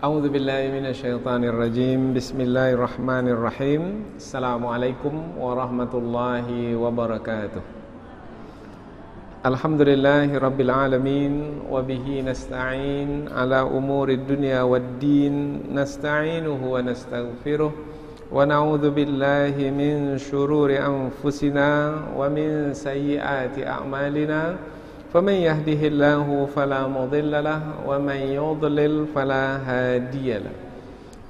A'udzu billahi minasyaitonir rajim. Bismillahirrahmanirrahim. Assalamualaikum warahmatullahi wabarakatuh. Alhamdulillahi rabbil alamin wa bihi nasta'in ala umurid dunya waddin. Nasta'inuhu wa nastaghfiruh wa na'udzu billahi min syururi anfusina wa min sayyiati a'malina. فمن يهده الله فلا مضل له ومن يضلل فلا هادي له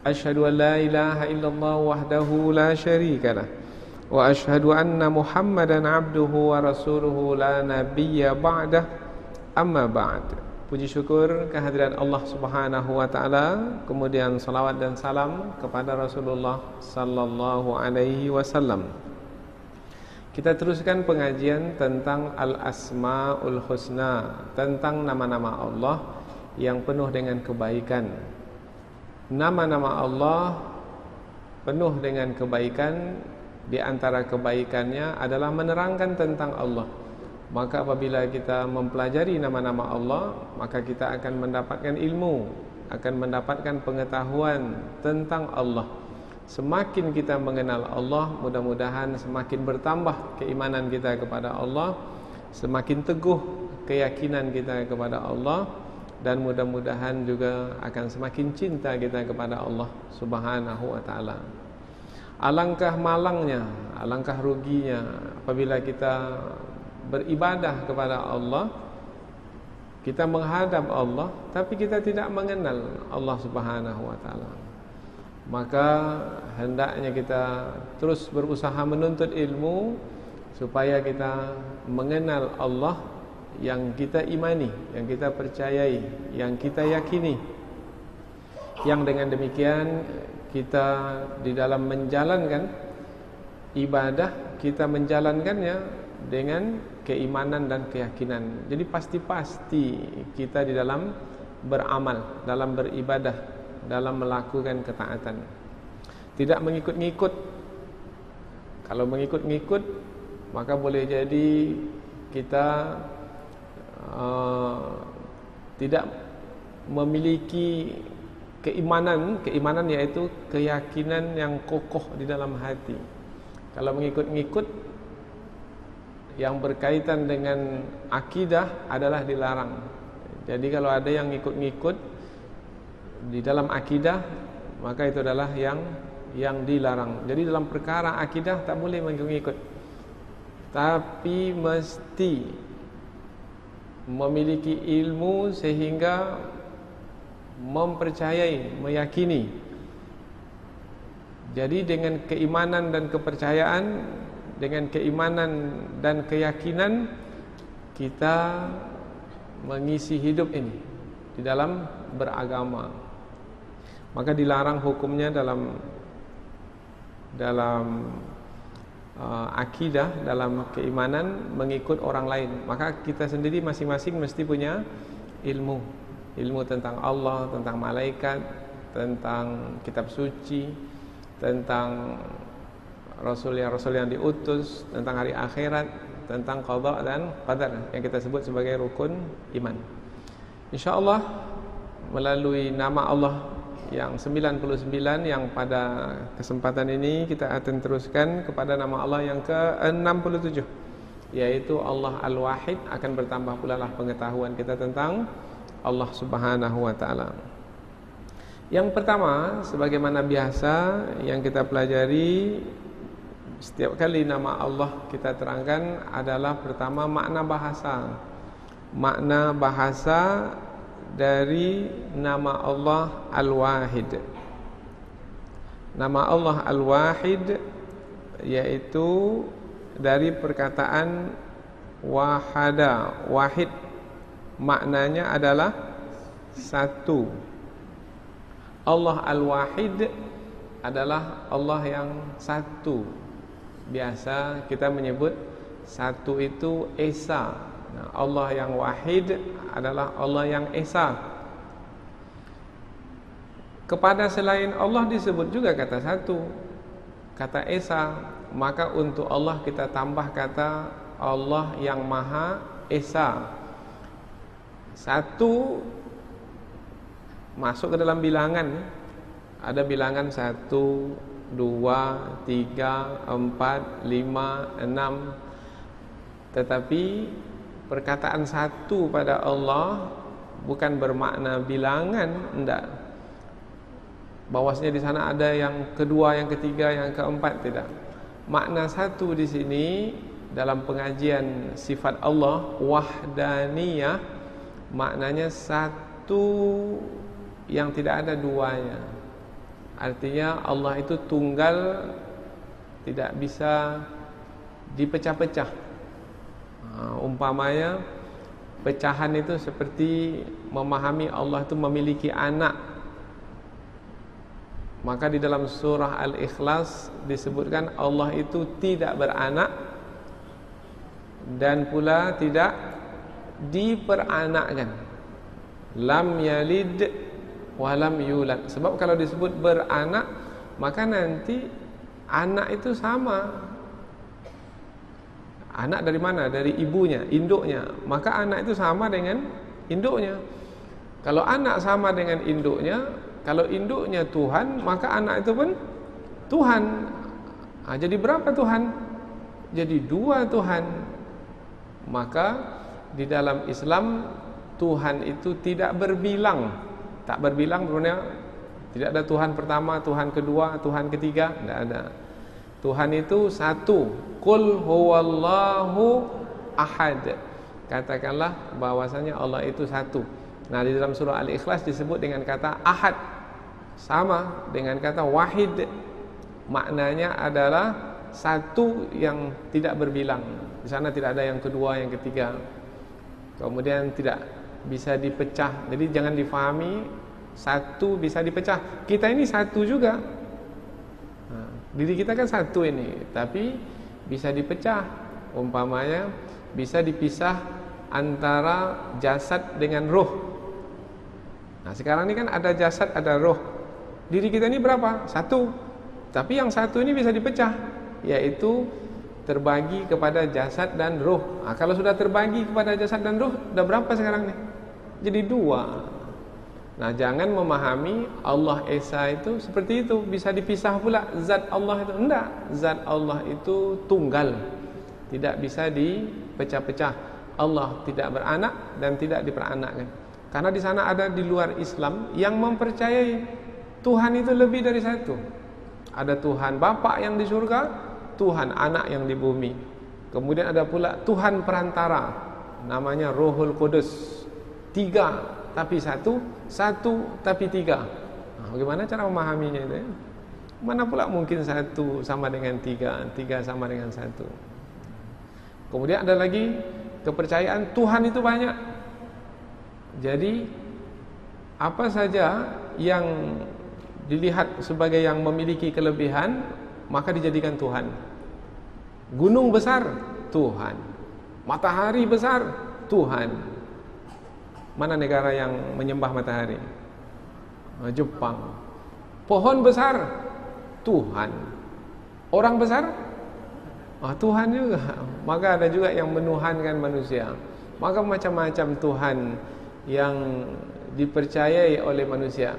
أشهد أن لا إله إلا الله وحده لا شريك له وأشهد أن محمدا عبده ورسوله لا نبي بعده أما بعد. Puji syukur kehadiran Allah Subhanahu wa taala, kemudian salawat dan salam kepada Rasulullah sallallahu alaihi wasallam. Kita teruskan pengajian tentang Al-Asma'ul Husna, tentang nama-nama Allah yang penuh dengan kebaikan. Nama-nama Allah penuh dengan kebaikan, di antara kebaikannya adalah menerangkan tentang Allah. Maka apabila kita mempelajari nama-nama Allah, maka kita akan mendapatkan ilmu, akan mendapatkan pengetahuan tentang Allah. Semakin kita mengenal Allah, mudah-mudahan semakin bertambah keimanan kita kepada Allah, semakin teguh keyakinan kita kepada Allah, dan mudah-mudahan juga akan semakin cinta kita kepada Allah Subhanahu wa taala. Alangkah malangnya, alangkah ruginya apabila kita beribadah kepada Allah, kita menghadap Allah, tapi kita tidak mengenal Allah Subhanahu wa taala. Maka hendaknya kita terus berusaha menuntut ilmu supaya kita mengenal Allah yang kita imani, yang kita percayai, yang kita yakini. Yang dengan demikian kita di dalam menjalankan ibadah, kita menjalankannya dengan keimanan dan keyakinan. Jadi pasti-pasti kita di dalam beramal, dalam beribadah, dalam melakukan ketaatan. Tidak mengikut-ngikut. Kalau mengikut-ngikut, maka boleh jadi kita tidak memiliki keimanan yaitu keyakinan yang kokoh di dalam hati. Kalau mengikut-ngikut yang berkaitan dengan akidah adalah dilarang. Jadi kalau ada yang ngikut-ngikut di dalam akidah, maka itu adalah yang dilarang. Jadi dalam perkara akidah tak boleh mengikut, tapi mesti memiliki ilmu sehingga mempercayai, meyakini. Jadi dengan keimanan dan kepercayaan, dengan keimanan dan keyakinan, kita mengisi hidup ini di dalam beragama. Maka dilarang hukumnya dalam akidah, dalam keimanan mengikut orang lain. Maka kita sendiri masing-masing mesti punya ilmu tentang Allah, tentang malaikat, tentang kitab suci, tentang rasul yang diutus, tentang hari akhirat, tentang qada dan qadar yang kita sebut sebagai rukun iman. InsyaAllah melalui nama Allah yang 99, yang pada kesempatan ini kita akan teruskan kepada nama Allah yang ke-67, yaitu Allah Al-Wahid. Akan bertambah pula lah pengetahuan kita tentang Allah Subhanahu wa taala. Yang pertama, sebagaimana biasa yang kita pelajari, setiap kali nama Allah kita terangkan adalah pertama makna bahasa. Makna bahasa dari nama Allah Al-Wahid. Nama Allah Al-Wahid yaitu dari perkataan wahada. Wahid maknanya adalah satu. Allah Al-Wahid adalah Allah yang satu. Biasa kita menyebut satu itu Esa. Nah, Allah yang wahid adalah Allah yang Esa. Kepada selain Allah disebut juga kata satu, kata Esa. Maka untuk Allah kita tambah kata Allah yang Maha Esa. Satu masuk ke dalam bilangan. Ada bilangan 1, 2, 3, 4, 5, 6. Tetapi perkataan satu pada Allah bukan bermakna bilangan, enggak. Bahwasanya di sana ada yang kedua, yang ketiga, yang keempat, tidak. Makna satu di sini dalam pengajian sifat Allah wahdaniyah, maknanya satu yang tidak ada duanya. Artinya Allah itu tunggal, tidak bisa dipecah-pecah. Umpamanya pecahan itu seperti memahami Allah itu memiliki anak. Maka di dalam surah Al-Ikhlas disebutkan Allah itu tidak beranak dan pula tidak diperanakkan. Lam yalid walam yulad. Sebab kalau disebut beranak, maka nanti anak itu sama. Anak dari mana? Dari ibunya, induknya. Maka anak itu sama dengan induknya. Kalau anak sama dengan induknya, kalau induknya Tuhan, maka anak itu pun Tuhan. Jadi berapa Tuhan? Jadi 2 Tuhan. Maka di dalam Islam Tuhan itu tidak berbilang. Tak berbilang berarti tidak ada Tuhan pertama, Tuhan kedua, Tuhan ketiga, tidak ada. Tuhan itu satu. Qul huwallahu ahad. Katakanlah bahwasanya Allah itu satu. Nah, di dalam surah Al-Ikhlas disebut dengan kata ahad, sama dengan kata wahid. Maknanya adalah satu yang tidak berbilang. Di sana tidak ada yang kedua, yang ketiga. Kemudian tidak bisa dipecah. Jadi jangan difahami satu bisa dipecah. Kita ini satu juga. Diri kita kan satu ini, tapi bisa dipecah. Umpamanya bisa dipisah antara jasad dengan roh. Nah, sekarang ini kan ada jasad, ada roh. Diri kita ini berapa? Satu. Tapi yang satu ini bisa dipecah, yaitu terbagi kepada jasad dan roh. Nah, kalau sudah terbagi kepada jasad dan roh, udah berapa sekarang nih? Jadi 2. Nah, jangan memahami Allah Esa itu seperti itu, bisa dipisah pula zat Allah itu. Enggak, zat Allah itu tunggal, tidak bisa dipecah-pecah. Allah tidak beranak dan tidak diperanakkan. Karena di sana ada di luar Islam yang mempercayai Tuhan itu lebih dari satu. Ada Tuhan Bapa yang di surga, Tuhan Anak yang di bumi. Kemudian ada pula Tuhan perantara, namanya Rohul Kudus. 3 tapi satu, satu tapi 3. Nah, bagaimana cara memahaminya itu? Mana pula mungkin satu sama dengan 3, 3 sama dengan 1. Kemudian ada lagi kepercayaan Tuhan itu banyak. Jadi apa saja yang dilihat sebagai yang memiliki kelebihan, maka dijadikan Tuhan. Gunung besar, Tuhan. Matahari besar, Tuhan. Mana negara yang menyembah matahari? Jepang. Pohon besar, Tuhan. Orang besar, Tuhan juga. Maka ada juga yang menuhankan manusia. Maka macam-macam Tuhan yang dipercayai oleh manusia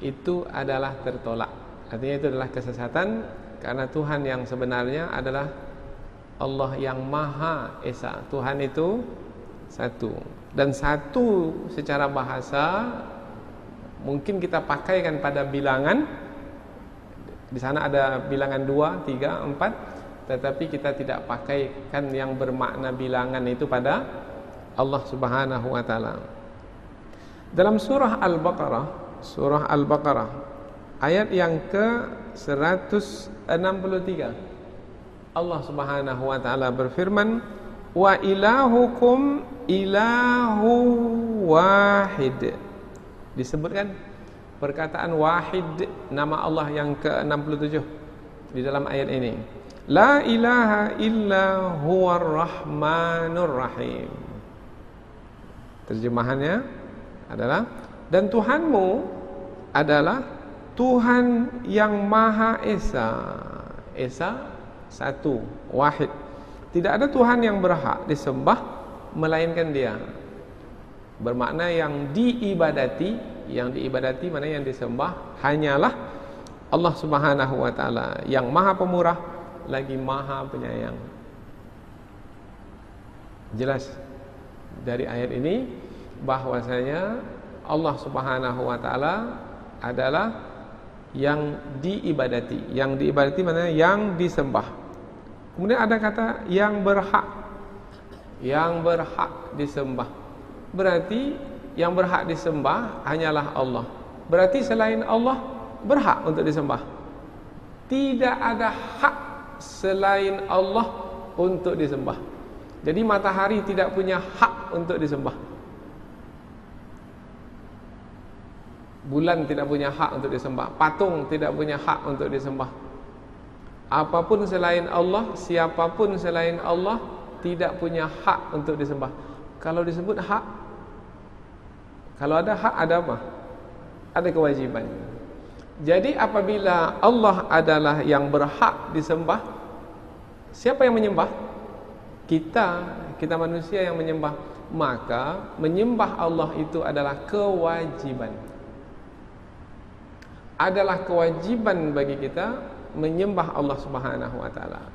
itu adalah tertolak. Artinya itu adalah kesesatan, karena Tuhan yang sebenarnya adalah Allah yang Maha Esa. Tuhan itu satu. Dan satu secara bahasa mungkin kita pakaikan pada bilangan. Di sana ada bilangan 2, 3, 4, tetapi kita tidak pakaikan yang bermakna bilangan itu pada Allah Subhanahu wa taala. Dalam surah Al-Baqarah ayat yang ke-163, Allah Subhanahu wa taala berfirman, wa ilahukum ilahu wahid. Disebutkan perkataan wahid, nama Allah yang ke-67 di dalam ayat ini. La ilaha illa huwar rahmanur rahim. Terjemahannya adalah, dan Tuhanmu adalah Tuhan yang Maha Esa. Esa satu, wahid. Tidak ada Tuhan yang berhak disembah melainkan Dia. Bermakna yang diibadati Yang diibadati mana yang disembah hanyalah Allah Subhanahu wa taala yang Maha Pemurah lagi Maha Penyayang. Jelas dari ayat ini bahwasanya Allah Subhanahu wa taala adalah yang diibadati. Yang diibadati mana? Yang disembah. Kemudian ada kata yang berhak. Yang berhak disembah. Berarti yang berhak disembah hanyalah Allah. Berarti selain Allah berhak untuk disembah. Tidak ada hak selain Allah untuk disembah. Jadi matahari tidak punya hak untuk disembah. Bulan tidak punya hak untuk disembah. Patung tidak punya hak untuk disembah. Apapun selain Allah, siapapun selain Allah tidak punya hak untuk disembah. Kalau disebut hak, kalau ada hak ada apa? Ada kewajiban. Jadi apabila Allah adalah yang berhak disembah, siapa yang menyembah? Kita manusia yang menyembah. Maka menyembah Allah itu adalah kewajiban. Adalah kewajiban bagi kita menyembah Allah Subhanahu wa taala.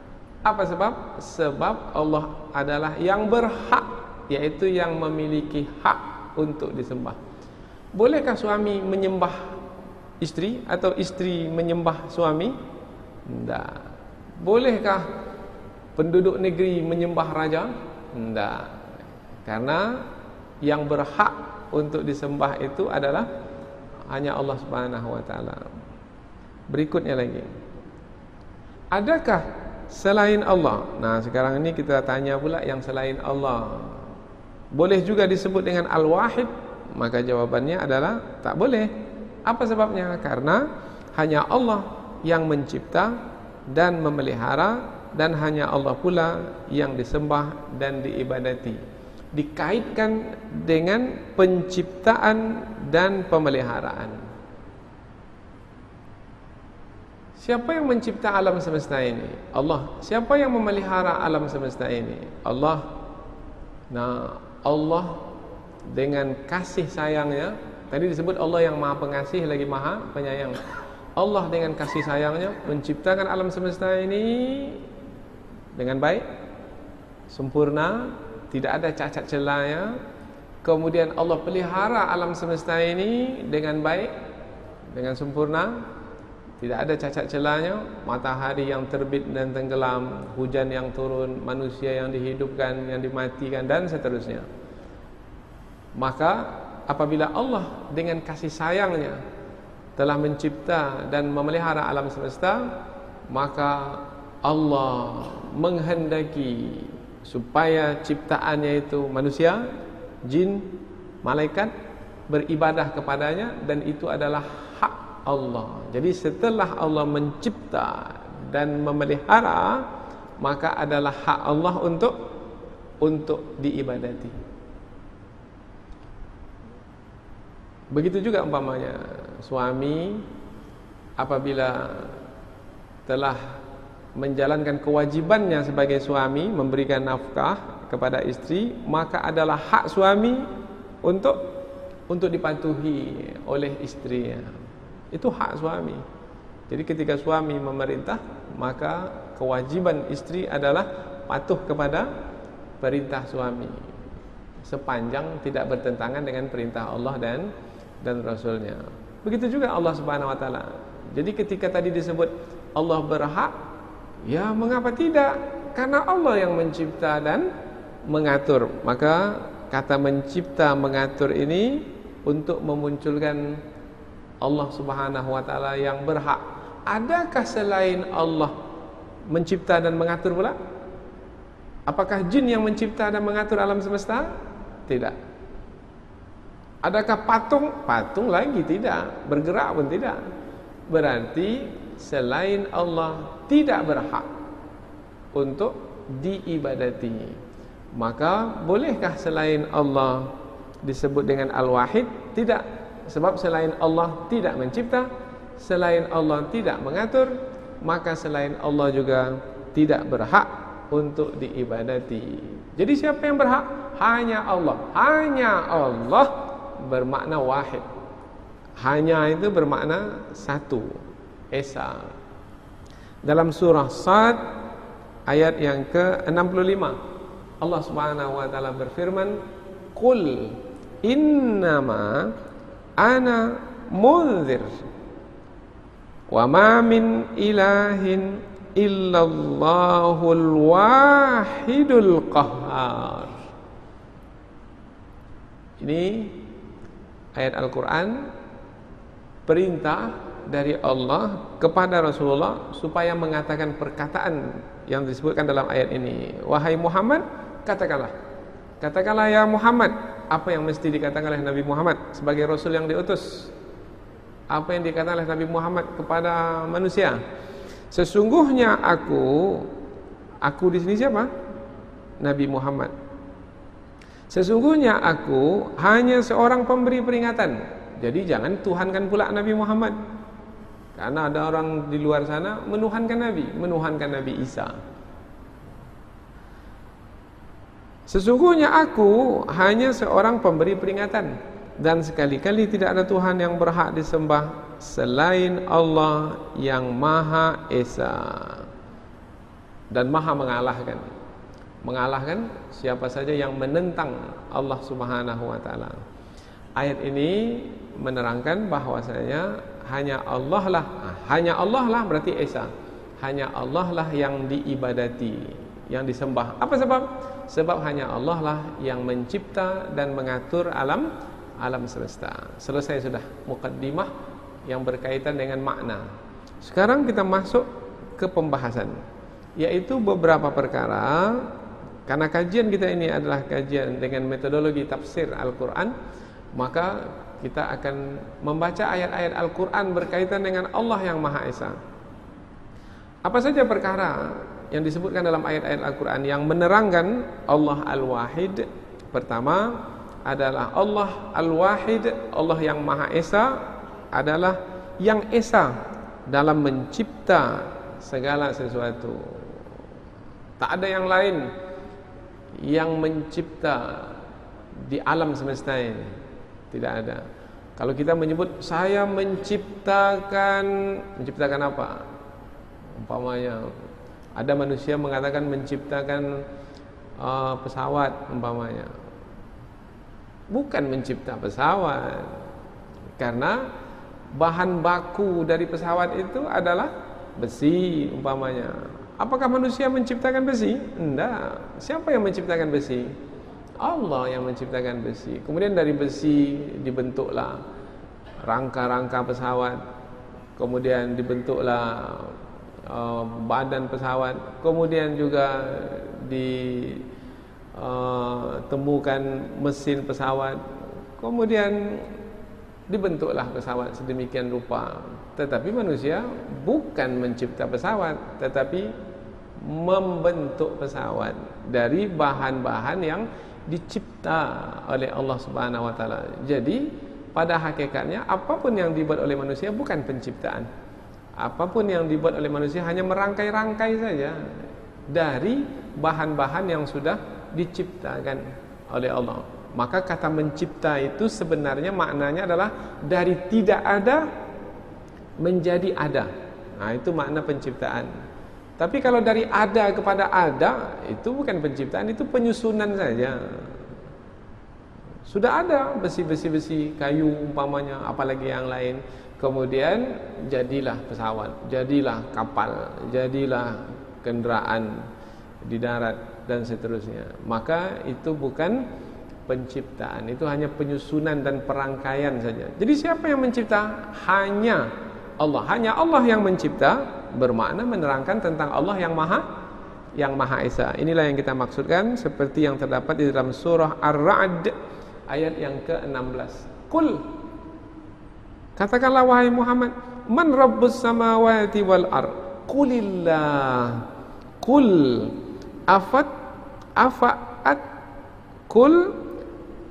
Apa sebab? Sebab Allah adalah yang berhak, yaitu yang memiliki hak untuk disembah. Bolehkah suami menyembah istri atau istri menyembah suami? Tidak. Bolehkah penduduk negeri menyembah raja? Tidak. Karena yang berhak untuk disembah itu adalah hanya Allah Subhanahu wa taala. Berikutnya lagi. Adakah selain Allah? Nah, sekarang ini kita tanya pula yang selain Allah. Boleh juga disebut dengan Al-Wahid? Maka jawabannya adalah tak boleh. Apa sebabnya? Karena hanya Allah yang mencipta dan memelihara, dan hanya Allah pula yang disembah dan diibadati. Dikaitkan dengan penciptaan dan pemeliharaan. Siapa yang mencipta alam semesta ini? Allah. Siapa yang memelihara alam semesta ini? Allah. Nah, Allah dengan kasih sayangnya, tadi disebut Allah yang Maha Pengasih lagi Maha Penyayang. Allah dengan kasih sayangnya menciptakan alam semesta ini dengan baik, sempurna, tidak ada cacat celanya. Kemudian Allah pelihara alam semesta ini dengan baik, dengan sempurna, tidak ada cacat celanya. Matahari yang terbit dan tenggelam, hujan yang turun, manusia yang dihidupkan, yang dimatikan, dan seterusnya. Maka apabila Allah dengan kasih sayangnya telah mencipta dan memelihara alam semesta, maka Allah menghendaki supaya ciptaannya itu manusia, jin, malaikat beribadah kepadanya, dan itu adalah hak Allah. Jadi setelah Allah mencipta dan memelihara, maka adalah hak Allah untuk diibadati. Begitu juga umpamanya suami apabila telah menjalankan kewajibannya sebagai suami, memberikan nafkah kepada istri, maka adalah hak suami untuk dipatuhi oleh istrinya. Itu hak suami. Jadi ketika suami memerintah, maka kewajiban istri adalah patuh kepada perintah suami, sepanjang tidak bertentangan dengan perintah Allah dan Rasulnya. Begitu juga Allah Subhanahu wa taala. Jadi ketika tadi disebut Allah berhak, ya mengapa tidak? Karena Allah yang mencipta dan mengatur. Maka kata mencipta, mengatur ini untuk memunculkan Allah Subhanahu wa taala yang berhak. Adakah selain Allah mencipta dan mengatur pula? Apakah jin yang mencipta dan mengatur alam semesta? Tidak. Adakah patung? Patung lagi tidak, bergerak pun tidak. Berarti selain Allah tidak berhak untuk diibadati. Maka bolehkah selain Allah disebut dengan Al-Wahid? Tidak. Sebab selain Allah tidak mencipta, selain Allah tidak mengatur, maka selain Allah juga tidak berhak untuk diibadati. Jadi siapa yang berhak? Hanya Allah. Hanya Allah bermakna wahid. Hanya itu bermakna satu, esa. Dalam surah Sad ayat yang ke-65 Allah Subhanahu wa taala berfirman, "Qul innama ana munzir wa ma min ilahin illallahul wahidul qahhar." Ini ayat Al-Quran, perintah dari Allah kepada Rasulullah supaya mengatakan perkataan yang disebutkan dalam ayat ini. Wahai Muhammad, katakanlah. Katakanlah ya Muhammad, apa yang mesti dikatakan oleh Nabi Muhammad sebagai Rasul yang diutus. Apa yang dikatakan oleh Nabi Muhammad kepada manusia. Sesungguhnya aku di sini siapa? Nabi Muhammad. Sesungguhnya aku hanya seorang pemberi peringatan. Jadi jangan tuhankan pula Nabi Muhammad. Karena ada orang di luar sana menuhankan Nabi Isa. Sesungguhnya aku hanya seorang pemberi peringatan, dan sekali-kali tidak ada Tuhan yang berhak disembah selain Allah yang Maha Esa dan Maha mengalahkan. Mengalahkan siapa saja yang menentang Allah Subhanahu wa taala. Ayat ini menerangkan bahwasanya hanya Allah lah berarti Esa. Hanya Allah lah yang diibadati, yang disembah. Apa sebab? Sebab hanya Allah lah yang mencipta dan mengatur alam semesta. Selesai sudah mukaddimah yang berkaitan dengan makna. Sekarang kita masuk ke pembahasan, yaitu beberapa perkara. Karena kajian kita ini adalah kajian dengan metodologi tafsir Al-Quran, maka kita akan membaca ayat-ayat Al-Quran berkaitan dengan Allah yang Maha Esa. Apa saja perkara yang disebutkan dalam ayat-ayat Al-Quran yang menerangkan Allah Al-Wahid? Pertama adalah Allah Al-Wahid, Allah yang Maha Esa adalah yang Esa dalam mencipta segala sesuatu. Tak ada yang lain yang mencipta di alam semesta ini. Tidak ada. Kalau kita menyebut saya menciptakan apa? Umpamanya ada manusia mengatakan menciptakan pesawat umpamanya. Bukan mencipta pesawat. Karena bahan baku dari pesawat itu adalah besi umpamanya. Apakah manusia menciptakan besi? Tidak. Siapa yang menciptakan besi? Allah yang menciptakan besi. Kemudian dari besi dibentuklah rangka-rangka pesawat. Kemudian dibentuklah badan pesawat. Kemudian juga ditemukan mesin pesawat. Kemudian dibentuklah pesawat sedemikian rupa. Tetapi manusia bukan mencipta pesawat, tetapi membentuk pesawat dari bahan-bahan yang dicipta oleh Allah Subhanahu wa taala. Jadi pada hakikatnya apapun yang dibuat oleh manusia bukan penciptaan. Apapun yang dibuat oleh manusia hanya merangkai-rangkai saja dari bahan-bahan yang sudah diciptakan oleh Allah. Maka kata mencipta itu sebenarnya maknanya adalah dari tidak ada menjadi ada. Nah, itu makna penciptaan. Tapi kalau dari ada kepada ada, itu bukan penciptaan, itu penyusunan saja. Sudah ada besi-besi kayu umpamanya, apalagi yang lain. Kemudian jadilah pesawat, jadilah kapal, jadilah kendaraan di darat dan seterusnya. Maka itu bukan penciptaan, itu hanya penyusunan dan perangkaian saja. Jadi siapa yang mencipta? Hanya Allah. Hanya Allah yang mencipta bermakna menerangkan tentang Allah yang Maha Esa. Inilah yang kita maksudkan seperti yang terdapat di dalam surah Ar-Ra'd ayat yang ke-16. Qul, katakanlah wahai Muhammad, man rabbus samawati wal ard? Qulillah. Qul Qul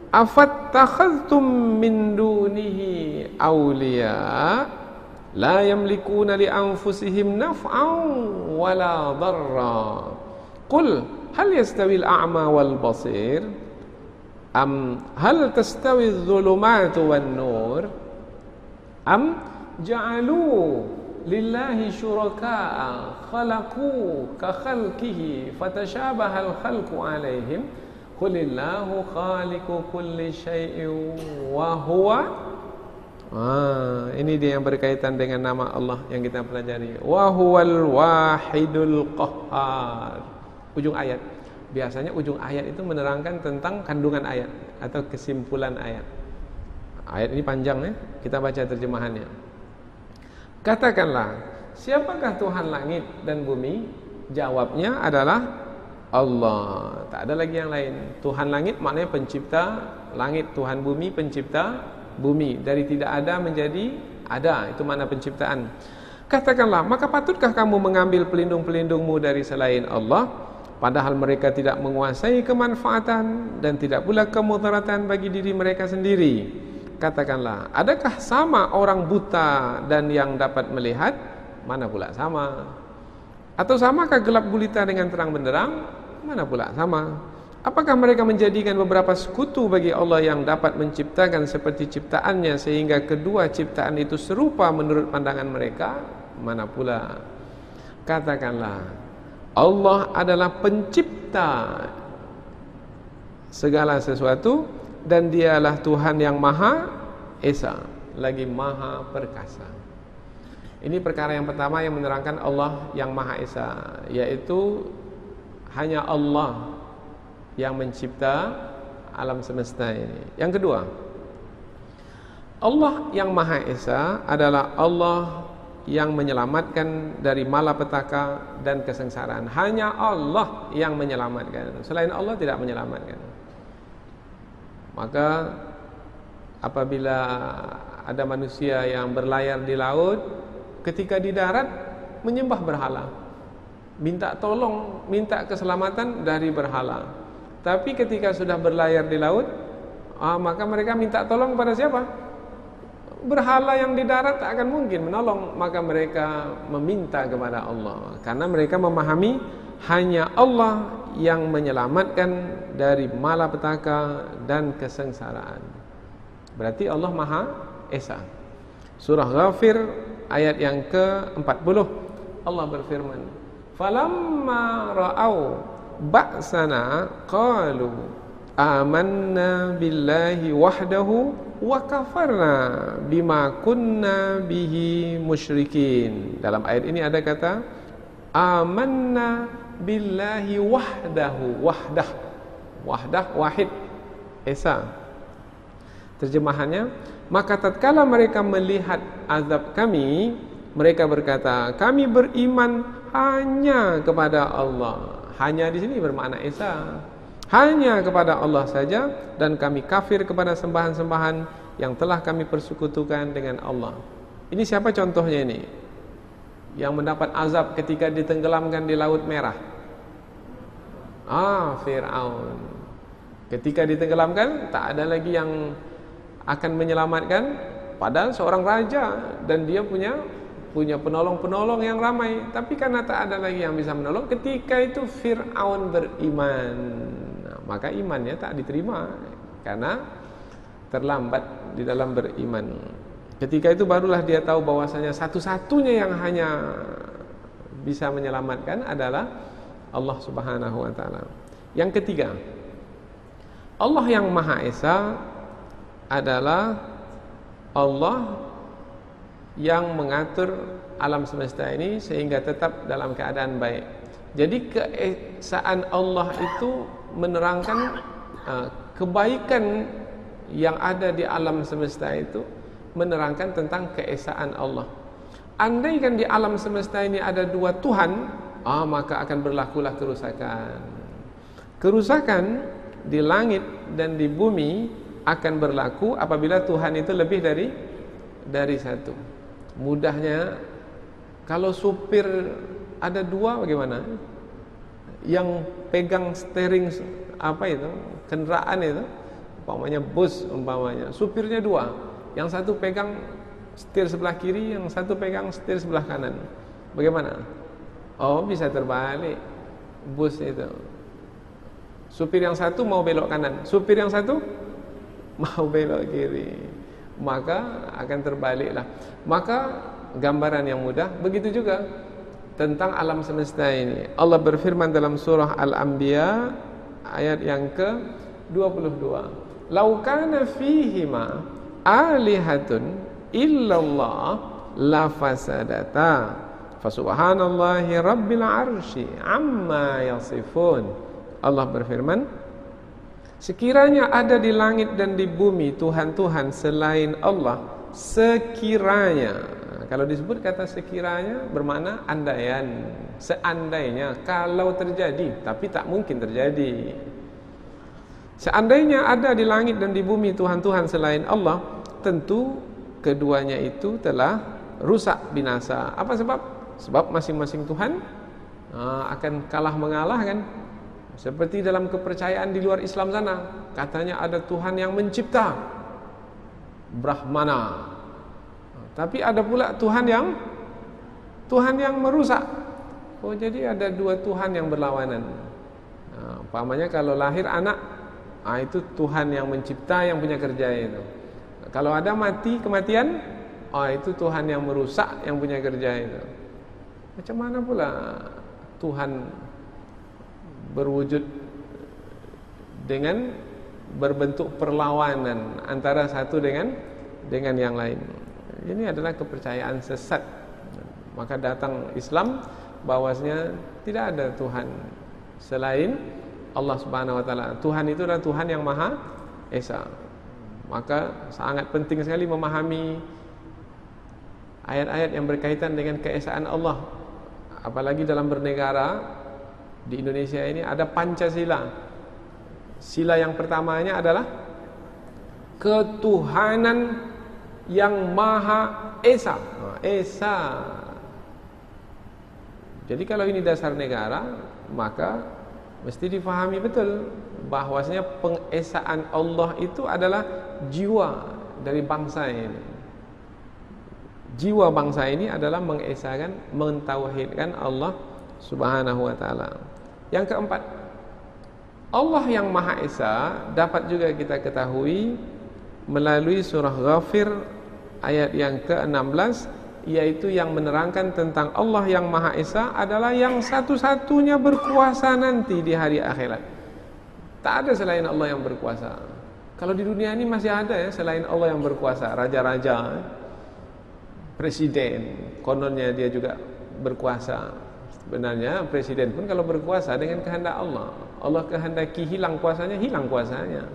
afattakhadhtum min dunihi awliya la yamlikuna li anfusihim naf'an wala dharra. Qul hal yastawi al-a'ma wal basir am hal tastawi adh-dhulumatu wan nur. Am ja'alu lillahi syuraka'a khalaqu ka khalqihi fatashabahal khalqu alaihim qulillahu khaliqu kulli syai'in wa huwa. Ini dia yang berkaitan dengan nama Allah yang kita pelajari. Wa huwal wahidul qahhar. Ujung ayat. Biasanya ujung ayat itu menerangkan tentang kandungan ayat atau kesimpulan ayat. Ayat ini panjang ya, kita baca terjemahannya. Katakanlah, siapakah Tuhan langit dan bumi? Jawabnya adalah Allah. Tak ada lagi yang lain. Tuhan langit maknanya pencipta langit, Tuhan bumi pencipta bumi. Dari tidak ada menjadi ada, itu makna penciptaan. Katakanlah, maka patutkah kamu mengambil pelindung-pelindungmu dari selain Allah, padahal mereka tidak menguasai kemanfaatan dan tidak pula kemudaratan bagi diri mereka sendiri. Katakanlah, adakah sama orang buta dan yang dapat melihat? Mana pula sama. Atau samakah gelap gulita dengan terang benderang? Mana pula sama. Apakah mereka menjadikan beberapa sekutu bagi Allah yang dapat menciptakan seperti ciptaannya sehingga kedua ciptaan itu serupa menurut pandangan mereka? Mana pula. Katakanlah, Allah adalah pencipta segala sesuatu dan dialah Tuhan yang Maha Esa, lagi Maha Perkasa. Ini perkara yang pertama yang menerangkan Allah yang Maha Esa, yaitu hanya Allah yang mencipta alam semesta ini. Yang kedua, Allah yang Maha Esa adalah Allah yang menyelamatkan dari malapetaka dan kesengsaraan. Hanya Allah yang menyelamatkan, selain Allah tidak menyelamatkan. Maka apabila ada manusia yang berlayar di laut, ketika di darat menyembah berhala, minta tolong, minta keselamatan dari berhala. Tapi ketika sudah berlayar di laut, maka mereka minta tolong kepada siapa? Berhala yang di darat tak akan mungkin menolong. Maka mereka meminta kepada Allah, karena mereka memahami hanya Allah yang menyelamatkan dari malapetaka dan kesengsaraan. Berarti Allah Maha Esa. Surah Ghafir ayat yang ke-40, Allah berfirman, falamma ra'au ba'sana qalu amanna billahi wahdahu wa kafarna bima kunna bihi musyrikin. Dalam ayat ini ada kata amanna billahi wahdahu. Wahdah wahid, esa. Terjemahannya, maka tatkala mereka melihat azab kami, mereka berkata, kami beriman hanya kepada Allah. Hanya di sini bermakna esa, hanya kepada Allah saja, dan kami kafir kepada sembahan-sembahan yang telah kami persekutukan dengan Allah. Ini siapa contohnya ini? Yang mendapat azab ketika ditenggelamkan di Laut Merah. Fir'aun. Ketika ditenggelamkan, tak ada lagi yang akan menyelamatkan, padahal seorang raja dan dia punya penolong-penolong yang ramai. Tapi karena tak ada lagi yang bisa menolong, ketika itu Fir'aun beriman. Maka imannya tak diterima karena terlambat di dalam beriman. Ketika itu barulah dia tahu bahwasanya satu-satunya yang hanya bisa menyelamatkan adalah Allah Subhanahu wa taala. Yang ketiga, Allah yang Maha Esa adalah Allah yang mengatur alam semesta ini sehingga tetap dalam keadaan baik. Jadi keesaan Allah itu menerangkan kebaikan yang ada di alam semesta itu, menerangkan tentang keesaan Allah. Andaikan di alam semesta ini ada dua Tuhan, maka akan berlakulah kerusakan. Kerusakan di langit dan di bumi akan berlaku apabila Tuhan itu lebih dari satu. Mudahnya, kalau supir ada dua bagaimana? Yang pegang steering kendaraan itu, umpamanya bus umpamanya, supirnya dua. Yang satu pegang setir sebelah kiri, yang satu pegang setir sebelah kanan. Bagaimana? Bisa terbalik bus itu. Supir yang satu mau belok kanan, supir yang satu mau belok kiri. maka akan terbaliklah. Maka gambaran yang mudah begitu juga tentang alam semesta ini. Allah berfirman dalam surah Al-Anbiya ayat yang ke-22. Lau kana fihima alihatun illallah la fasadata fasubhanallahi rabbil arsy amma yasifun. Allah berfirman, sekiranya ada di langit dan di bumi Tuhan-Tuhan selain Allah, sekiranya. Kalau disebut kata sekiranya bermakna andaian, seandainya, kalau terjadi, tapi tak mungkin terjadi. Seandainya ada di langit dan di bumi Tuhan-Tuhan selain Allah, tentu keduanya itu telah rusak, binasa. Apa sebab? Sebab masing-masing Tuhan akan kalah mengalah kan. Seperti dalam kepercayaan di luar Islam sana, katanya ada Tuhan yang mencipta, Brahmana. Tapi ada pula Tuhan yang merusak. Oh, jadi ada dua Tuhan yang berlawanan. Umpamanya kalau lahir anak, itu Tuhan yang mencipta, yang punya kerja itu. Kalau ada kematian, itu Tuhan yang merusak, yang punya kerja itu. Macam mana pula Tuhan berwujud dengan berbentuk perlawanan antara satu dengan yang lain? Ini adalah kepercayaan sesat. Maka datang Islam bahwasanya tidak ada Tuhan selain Allah Subhanahu wa taala. Tuhan itu adalah Tuhan yang Maha Esa. Maka sangat penting sekali memahami ayat-ayat yang berkaitan dengan keesaan Allah. Apalagi dalam bernegara di Indonesia ini ada Pancasila. Sila yang pertamanya adalah ketuhanan yang Maha Esa. Esa. Jadi kalau ini dasar negara, maka mesti difahami betul bahwasanya pengesaan Allah itu adalah jiwa dari bangsa ini. Jiwa bangsa ini adalah mengesakan, mentauhidkan Allah Subhanahu wa taala. Yang keempat, Allah yang Maha Esa dapat juga kita ketahui melalui surah Ghafir ayat yang ke-16, yaitu yang menerangkan tentang Allah yang Maha Esa adalah yang satu-satunya berkuasa nanti di hari akhirat. Tak ada selain Allah yang berkuasa. Kalau di dunia ini masih ada ya selain Allah yang berkuasa, raja-raja, presiden, kononnya dia juga berkuasa. Sebenarnya presiden pun kalau berkuasa dengan kehendak Allah. Allah kehendaki hilang kuasanya, hilang kuasanya.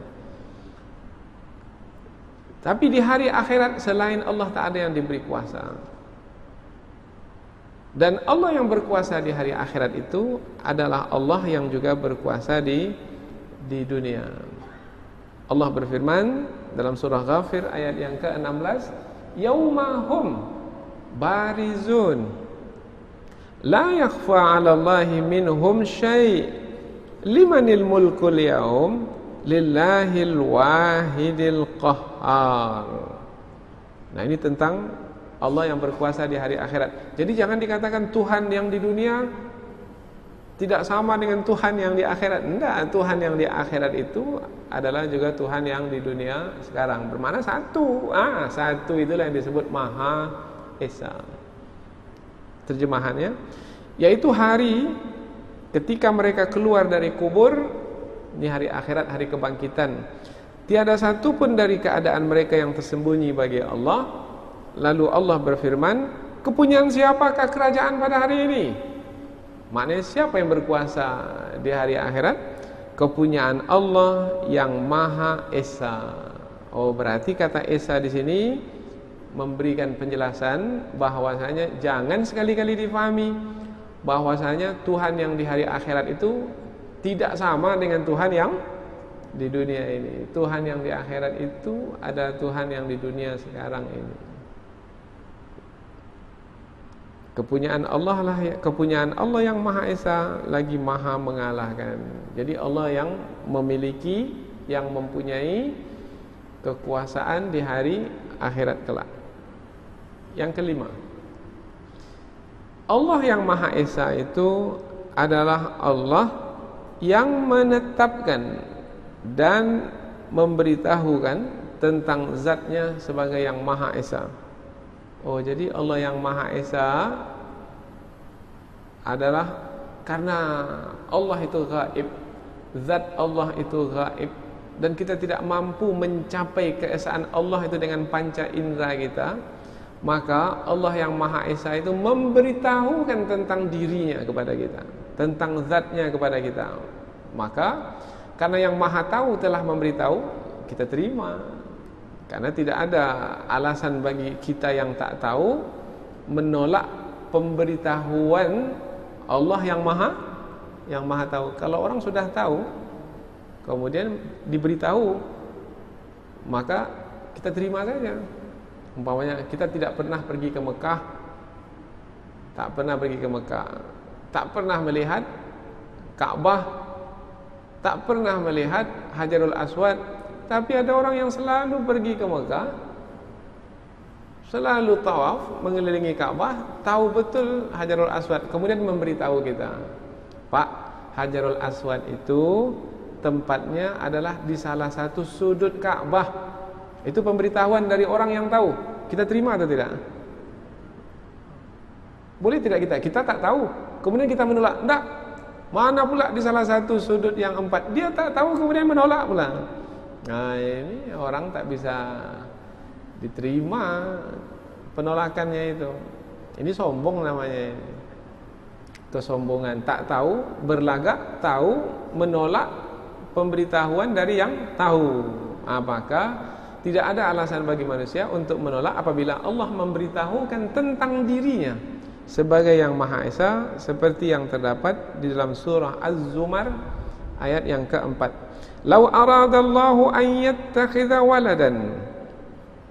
Tapi di hari akhirat selain Allah tak ada yang diberi kuasa. Dan Allah yang berkuasa di hari akhirat itu adalah Allah yang juga berkuasa di dunia. Allah berfirman dalam surah Ghafir ayat yang ke-16, yaumahum barizun la yakhfa 'ala Allahi minhum syai' limanil mulkul yaum lillahil wahidil qahhar. Nah, ini tentang Allah yang berkuasa di hari akhirat. Jadi jangan dikatakan Tuhan yang di dunia tidak sama dengan Tuhan yang di akhirat. Enggak, Tuhan yang di akhirat itu adalah juga Tuhan yang di dunia sekarang. Bermakna satu. Satu itulah yang disebut Maha Esa. Terjemahannya, yaitu hari ketika mereka keluar dari kubur. Ini hari akhirat, hari kebangkitan. Tiada satu pun dari keadaan mereka yang tersembunyi bagi Allah. Lalu Allah berfirman, kepunyaan siapakah kerajaan pada hari ini? Maknanya siapa yang berkuasa di hari akhirat? Kepunyaan Allah yang Maha Esa. Oh, berarti kata Esa di sini memberikan penjelasan bahwasanya jangan sekali-kali difahami bahwasanya Tuhan yang di hari akhirat itu tidak sama dengan Tuhan yang di dunia ini. Tuhan yang di akhirat itu ada Tuhan yang di dunia sekarang ini. Kepunyaan Allah yang Maha Esa lagi Maha mengalahkan. Jadi Allah yang memiliki, yang mempunyai kekuasaan di hari akhirat kelak. Yang kelima, Allah yang Maha Esa itu adalah Allah yang menetapkan dan memberitahukan tentang zatnya sebagai yang Maha Esa. Oh, jadi Allah yang Maha Esa adalah karena Allah itu gaib, zat Allah itu gaib, dan kita tidak mampu mencapai keesaan Allah itu dengan panca indera kita. Maka Allah yang Maha Esa itu memberitahukan tentang dirinya kepada kita, tentang zatnya kepada kita. Maka karena yang Maha Tahu telah memberitahu, kita terima. Karena tidak ada alasan bagi kita yang tak tahu menolak pemberitahuan Allah yang Maha Tahu. Kalau orang sudah tahu kemudian diberitahu, maka kita terima saja. Umpamanya kita tidak pernah pergi ke Mekah, tak pernah melihat Ka'bah, tak pernah melihat Hajarul Aswad, tapi ada orang yang selalu pergi ke Mekah, selalu tawaf mengelilingi Ka'bah, tahu betul Hajarul Aswad, kemudian memberitahu kita, Pak, Hajarul Aswad itu tempatnya adalah di salah satu sudut Ka'bah. Itu pemberitahuan dari orang yang tahu. Kita terima atau tidak? Boleh tidak kita? Kita tak tahu, kemudian kita menolak. Enggak, mana pula di salah satu sudut yang 4. Dia tak tahu kemudian menolak pula. Nah, ini orang tak bisa diterima penolakannya itu. Ini sombong namanya ini. Kesombongan, tak tahu, berlagak tahu, menolak pemberitahuan dari yang tahu. Apakah tidak ada alasan bagi manusia untuk menolak apabila Allah memberitahukan tentang dirinya sebagai yang Maha Esa, seperti yang terdapat di dalam surah Az-Zumar ayat yang keempat. Lau aradallahu an yattakhidha waladan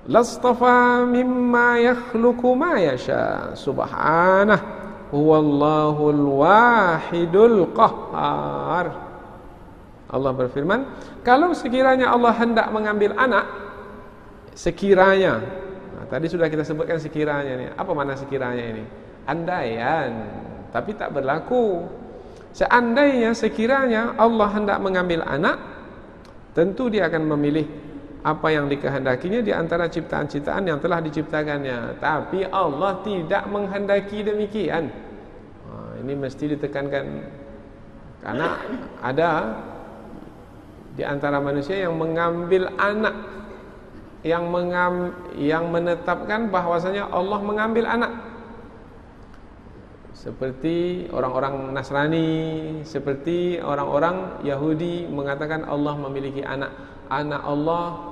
lastafa mimma yakhluqu ma yasha subhanah huwallahul wahidul qahhar. Allah berfirman, kalau sekiranya Allah hendak mengambil anak, sekiranya, nah, tadi sudah kita sebutkan sekiranya ini. Apa makna sekiranya ini? Andaian, tapi tak berlaku. Seandainya, sekiranya Allah hendak mengambil anak, tentu dia akan memilih apa yang dikehendakinya di antara ciptaan-ciptaan yang telah diciptakannya. Tapi Allah tidak menghendaki demikian. Nah, ini mesti ditekankan, karena ada di antara manusia yang mengambil anak, yang menetapkan bahwasanya Allah mengambil anak, seperti orang-orang Nasrani, seperti orang-orang Yahudi mengatakan Allah memiliki anak. Anak Allah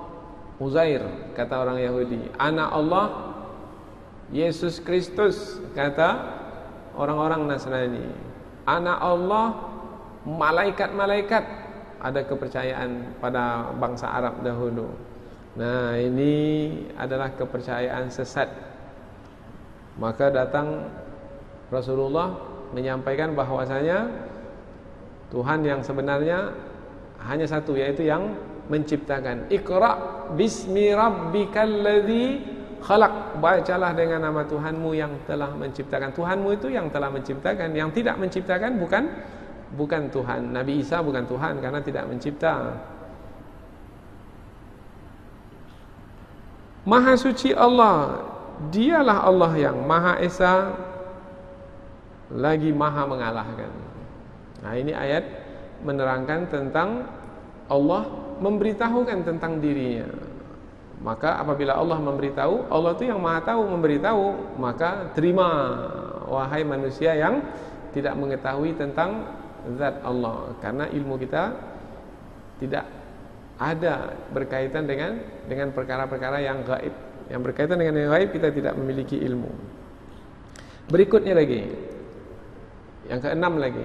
Uzair, kata orang Yahudi. Anak Allah Yesus Kristus, kata orang-orang Nasrani. Anak Allah malaikat-malaikat, ada kepercayaan pada bangsa Arab dahulu. Nah, ini adalah kepercayaan sesat. Maka datang Rasulullah menyampaikan bahwasanya Tuhan yang sebenarnya hanya satu, yaitu yang menciptakan. Iqra bismi rabbikal ladzi khalaq. Bacalah dengan nama Tuhanmu yang telah menciptakan. Tuhanmu itu yang telah menciptakan. Yang tidak menciptakan bukan Tuhan. Nabi Isa bukan Tuhan karena tidak mencipta. Maha suci Allah, dialah Allah yang Maha Esa, lagi Maha mengalahkan. Nah, ini ayat menerangkan tentang Allah memberitahukan tentang dirinya. Maka apabila Allah memberitahu, Allah itu yang Maha tahu memberitahu, maka terima wahai manusia yang tidak mengetahui tentang zat Allah, karena ilmu kita tidak ada berkaitan dengan perkara-perkara yang gaib. Yang berkaitan dengan yang gaib kita tidak memiliki ilmu. Berikutnya lagi, yang keenam lagi,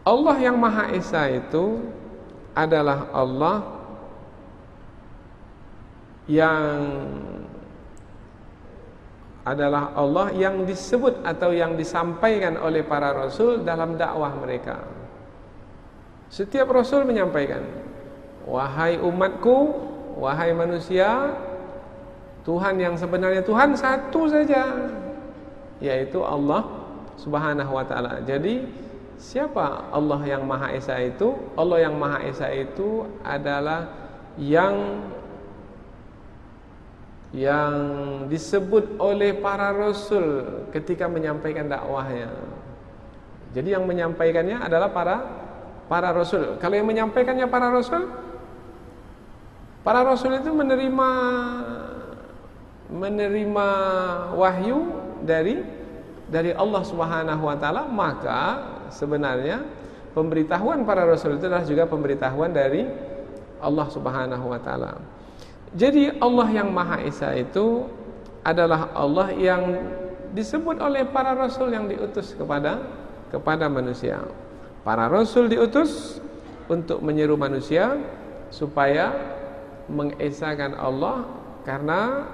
Allah yang Maha Esa itu adalah Allah yang disebut atau yang disampaikan oleh para rasul dalam dakwah mereka. Setiap rasul menyampaikan, wahai umatku, wahai manusia, Tuhan yang sebenarnya Tuhan satu saja, yaitu Allah Subhanahu wa ta'ala. Jadi siapa Allah yang Maha Esa itu? Allah yang Maha Esa itu adalah yang yang disebut oleh para rasul ketika menyampaikan dakwahnya. Jadi yang menyampaikannya adalah para rasul. Kalau yang menyampaikannya para rasul itu menerima wahyu dari Allah Subhanahu wa taala, maka sebenarnya pemberitahuan para rasul itu adalah juga pemberitahuan dari Allah Subhanahu wa taala. Jadi Allah yang Maha Esa itu adalah Allah yang disebut oleh para rasul yang diutus kepada manusia. Para rasul diutus untuk menyeru manusia supaya mengesakan Allah, karena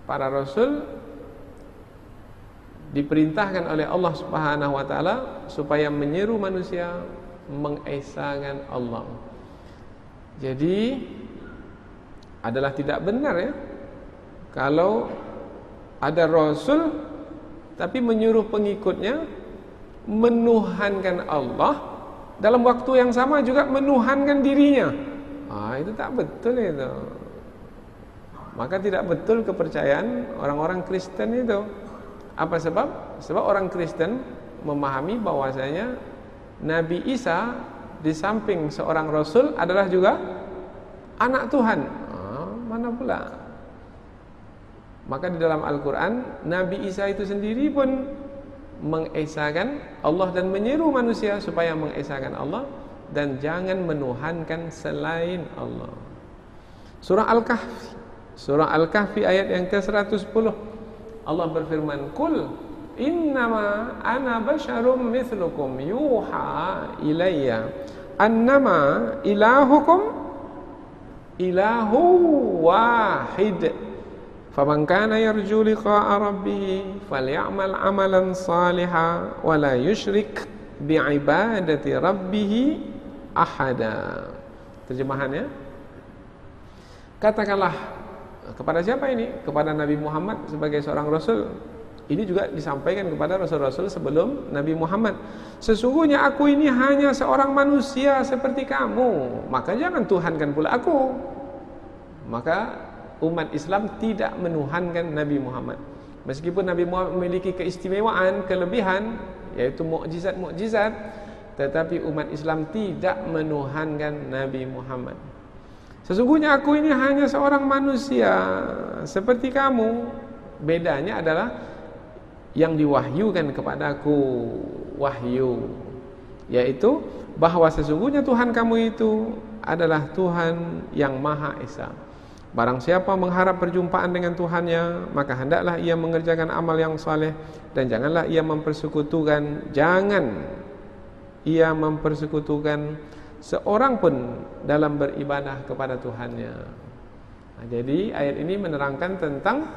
para rasul diperintahkan oleh Allah Subhanahu wa taala supaya menyeru manusia mengesakan Allah. Jadi adalah tidak benar ya kalau ada rasul tapi menyuruh pengikutnya menuhankan Allah, dalam waktu yang sama juga menuhankan dirinya. Itu tak betul itu. Maka tidak betul kepercayaan orang-orang Kristen itu. Apa sebab? Sebab orang Kristen memahami bahwasanya Nabi Isa di samping seorang rasul adalah juga anak Tuhan. Mana pula? Maka di dalam Al-Quran, Nabi Isa itu sendiri pun mengesakan Allah dan menyeru manusia supaya mengesakan Allah dan jangan menuhankan selain Allah. Surah Al-Kahfi ayat yang ke-110, Allah berfirman, "Qul innama ana basyarum mithlukum yuha ilayya annama ilahukum ilahu wahid faman kana yarju liqa'a rabbih falyamal amalan salihan wa la yusyrik bi'ibadati rabbih ahada." Terjemahannya, katakanlah kepada siapa ini? Kepada Nabi Muhammad sebagai seorang rasul. Ini juga disampaikan kepada rasul-rasul sebelum Nabi Muhammad. Sesungguhnya aku ini hanya seorang manusia seperti kamu, maka jangan tuhankan pula aku. Maka umat Islam tidak menuhankan Nabi Muhammad. Meskipun Nabi Muhammad memiliki keistimewaan, kelebihan, yaitu mukjizat-mukjizat, tetapi umat Islam tidak menuhankan Nabi Muhammad. Sesungguhnya aku ini hanya seorang manusia seperti kamu. Bedanya adalah yang diwahyukan kepadaku wahyu, yaitu bahwa sesungguhnya Tuhan kamu itu adalah Tuhan yang Maha Esa. Barang siapa mengharap perjumpaan dengan Tuhannya, maka hendaklah ia mengerjakan amal yang saleh dan jangan ia mempersekutukan seorang pun dalam beribadah kepada Tuhannya. Jadi ayat ini menerangkan tentang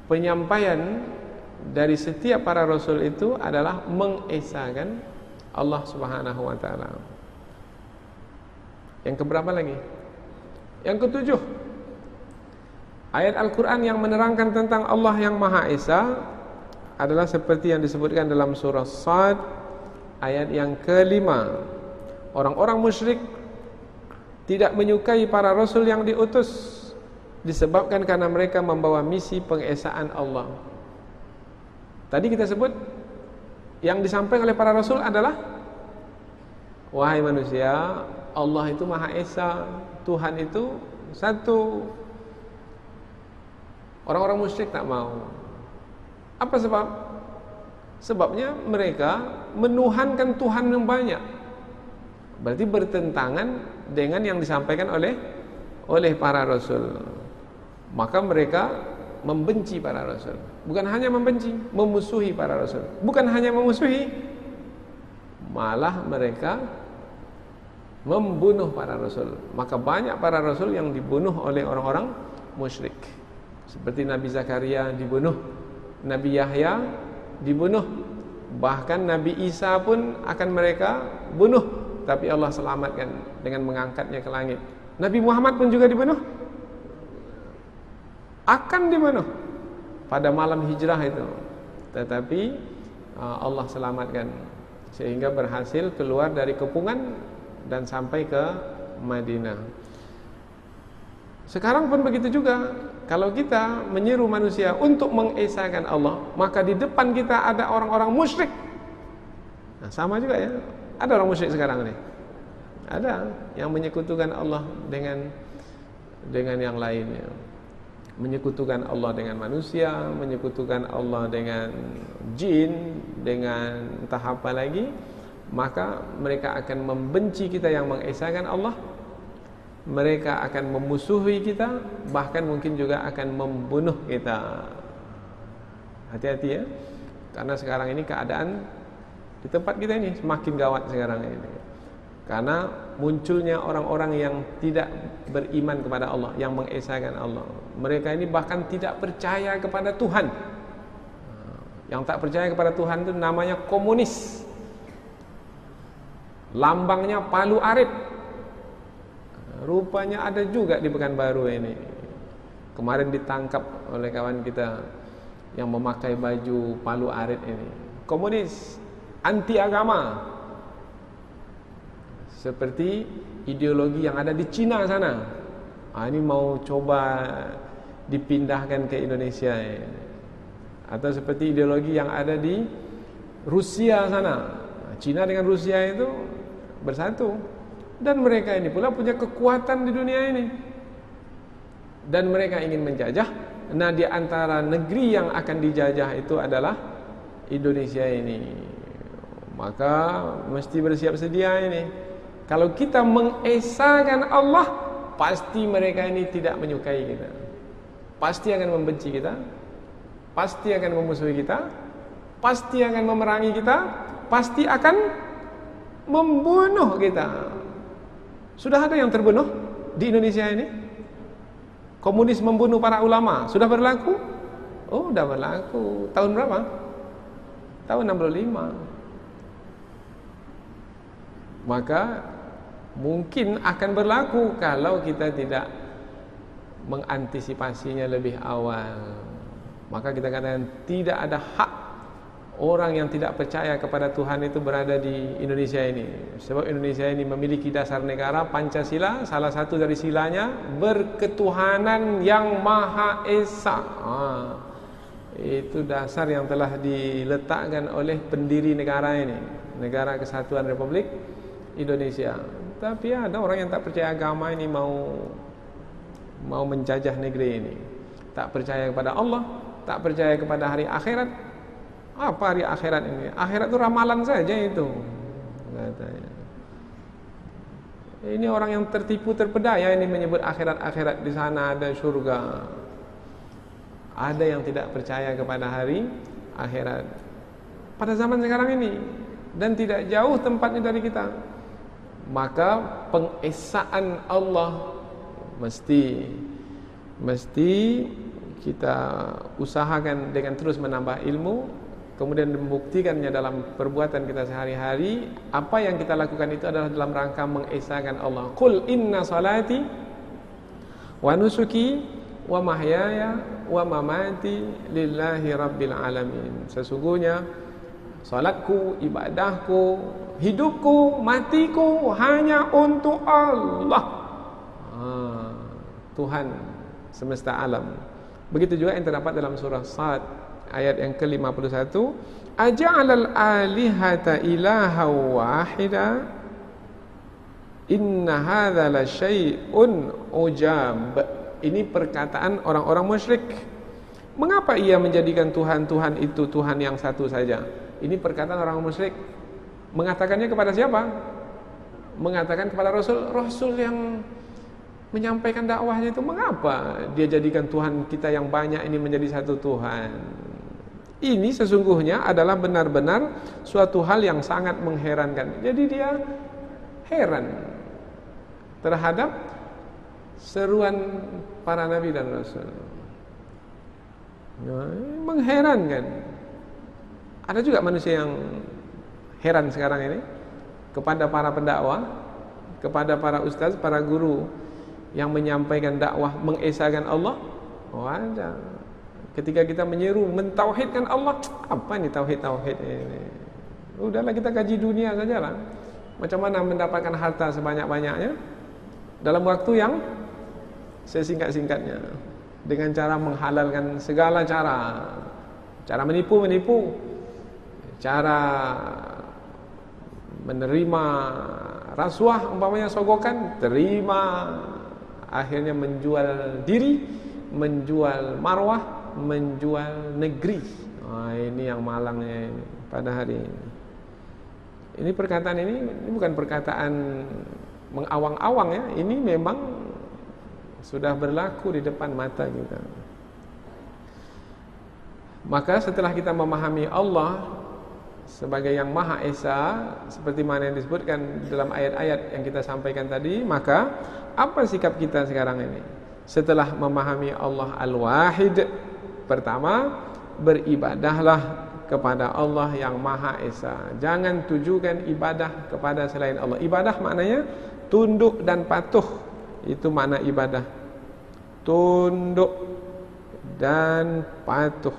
penyampaian dari setiap para rasul itu adalah mengesakan Allah Subhanahu wa taala. Yang keberapa lagi? Yang ketujuh, ayat Al-Quran yang menerangkan tentang Allah yang Maha Esa adalah seperti yang disebutkan dalam surah Sad ayat yang kelima. Orang-orang musyrik tidak menyukai para rasul yang diutus disebabkan karena mereka membawa misi pengesaan Allah. Tadi kita sebut yang disampaikan oleh para rasul adalah, wahai manusia, Allah itu Maha Esa, Tuhan itu satu. Orang-orang musyrik tak mau. Apa sebab? Sebabnya mereka menuhankan Tuhan yang banyak. Berarti bertentangan dengan yang disampaikan oleh para rasul. Maka mereka membenci para rasul. Bukan hanya membenci, memusuhi para rasul. Bukan hanya memusuhi, malah mereka membunuh para rasul. Maka banyak para rasul yang dibunuh oleh orang-orang musyrik. Seperti Nabi Zakaria dibunuh, Nabi Yahya dibunuh, bahkan Nabi Isa pun akan mereka bunuh, tapi Allah selamatkan dengan mengangkatnya ke langit. Nabi Muhammad pun juga dibunuh, akan dibunuh pada malam hijrah itu, tetapi Allah selamatkan sehingga berhasil keluar dari kepungan dan sampai ke Madinah. Sekarang pun begitu juga. kalau kita menyeru manusia untuk mengesahkan Allah, maka di depan kita ada orang-orang musyrik. Nah, sama juga ya. Ada orang musyrik sekarang nih. Ada yang menyekutukan Allah dengan yang lainnya. Menyekutukan Allah dengan manusia, menyekutukan Allah dengan jin, dengan entah apa lagi. Maka mereka akan membenci kita yang mengesahkan Allah. Mereka akan memusuhi kita, bahkan mungkin juga akan membunuh kita. Hati-hati ya. Karena sekarang ini keadaan di tempat kita ini semakin gawat sekarang ini. Karena munculnya orang-orang yang tidak beriman kepada Allah, yang mengesahkan Allah. Mereka ini bahkan tidak percaya kepada Tuhan. Yang tak percaya kepada Tuhan itu namanya komunis. Lambangnya palu arit. Rupanya ada juga di Pekanbaru ini. Kemarin ditangkap oleh kawan kita yang memakai baju palu arit ini. Komunis, anti agama. Seperti ideologi yang ada di Cina sana. Ini mau coba dipindahkan ke Indonesia ini. Atau seperti ideologi yang ada di Rusia sana. Cina dengan Rusia itu bersatu. Dan mereka ini pula punya kekuatan di dunia ini. Dan mereka ingin menjajah. Nah, di antara negeri yang akan dijajah itu adalah Indonesia ini. Maka mesti bersiap sedia ini. Kalau kita mengesahkan Allah, pasti mereka ini tidak menyukai kita. Pasti akan membenci kita. Pasti akan memusuhi kita. Pasti akan memerangi kita. Pasti akan membunuh kita. Sudah ada yang terbunuh di Indonesia ini? Komunis membunuh para ulama. Sudah berlaku? Oh, sudah berlaku. Tahun berapa? Tahun 65. Maka mungkin akan berlaku kalau kita tidak mengantisipasinya lebih awal. Maka kita katakan tidak ada hak orang yang tidak percaya kepada Tuhan itu berada di Indonesia ini. Sebab Indonesia ini memiliki dasar negara Pancasila. Salah satu dari silanya berketuhanan yang Maha Esa. Itu dasar yang telah diletakkan oleh pendiri negara ini, Negara Kesatuan Republik Indonesia. Tapi ada orang yang tak percaya agama ini mau menjajah negeri ini. Tak percaya kepada Allah, tak percaya kepada hari akhirat. Apa hari akhirat ini? Akhirat itu ramalan saja itu, katanya. Ini orang yang tertipu terpedaya ini menyebut akhirat di sana ada surga. Ada yang tidak percaya kepada hari akhirat pada zaman sekarang ini, dan tidak jauh tempatnya dari kita. Maka pengesaan Allah mesti kita usahakan dengan terus menambah ilmu, kemudian membuktikannya dalam perbuatan kita sehari-hari. Apa yang kita lakukan itu adalah dalam rangka mengesahkan Allah. Qul inna salati wa nusuki wa mahyaya wa mamati lillahi rabbil alamin. Sesungguhnya salatku, ibadahku, hidupku, matiku hanya untuk Allah, Tuhan semesta alam. Begitu juga yang terdapat dalam surah Sad ayat yang ke-51, aja'alal alihata ilaha wahida inna hadza la syai'un ujab. Ini perkataan orang-orang musyrik. Mengapa ia menjadikan Tuhan-Tuhan itu Tuhan yang satu saja? Ini perkataan orang musyrik. Mengatakannya kepada siapa? Mengatakan kepada Rasul yang menyampaikan dakwahnya itu. Mengapa dia jadikan Tuhan kita yang banyak ini menjadi satu Tuhan? Ini sesungguhnya adalah benar-benar suatu hal yang sangat mengherankan. Jadi dia heran terhadap seruan para nabi dan rasul. Mengherankan. Ada juga manusia yang heran sekarang ini kepada para pendakwah, kepada para ustaz, para guru yang menyampaikan dakwah mengesahkan Allah. Oh, ada. Ketika kita menyeru mentauhidkan Allah, apa ini tauhid ini? Udahlah kita kaji dunia sajalah. Macam mana mendapatkan harta sebanyak-banyaknya dalam waktu yang sesingkat-singkatnya. dengan cara menghalalkan segala cara menipu, cara menerima rasuah, umpamanya sogokan, terima, akhirnya menjual diri, menjual marwah, menjual negeri. Ini yang malangnya ini pada hari ini. Ini perkataan ini bukan perkataan mengawang-awang ya, ini memang sudah berlaku di depan mata kita. Maka setelah kita memahami Allah sebagai yang Maha Esa, seperti mana yang disebutkan dalam ayat-ayat yang kita sampaikan tadi, maka apa sikap kita sekarang ini? Setelah memahami Allah Al-Wahid, pertama, beribadahlah kepada Allah yang Maha Esa. Jangan tujukan ibadah kepada selain Allah. Ibadah maknanya tunduk dan patuh. Itu makna ibadah. Tunduk dan patuh.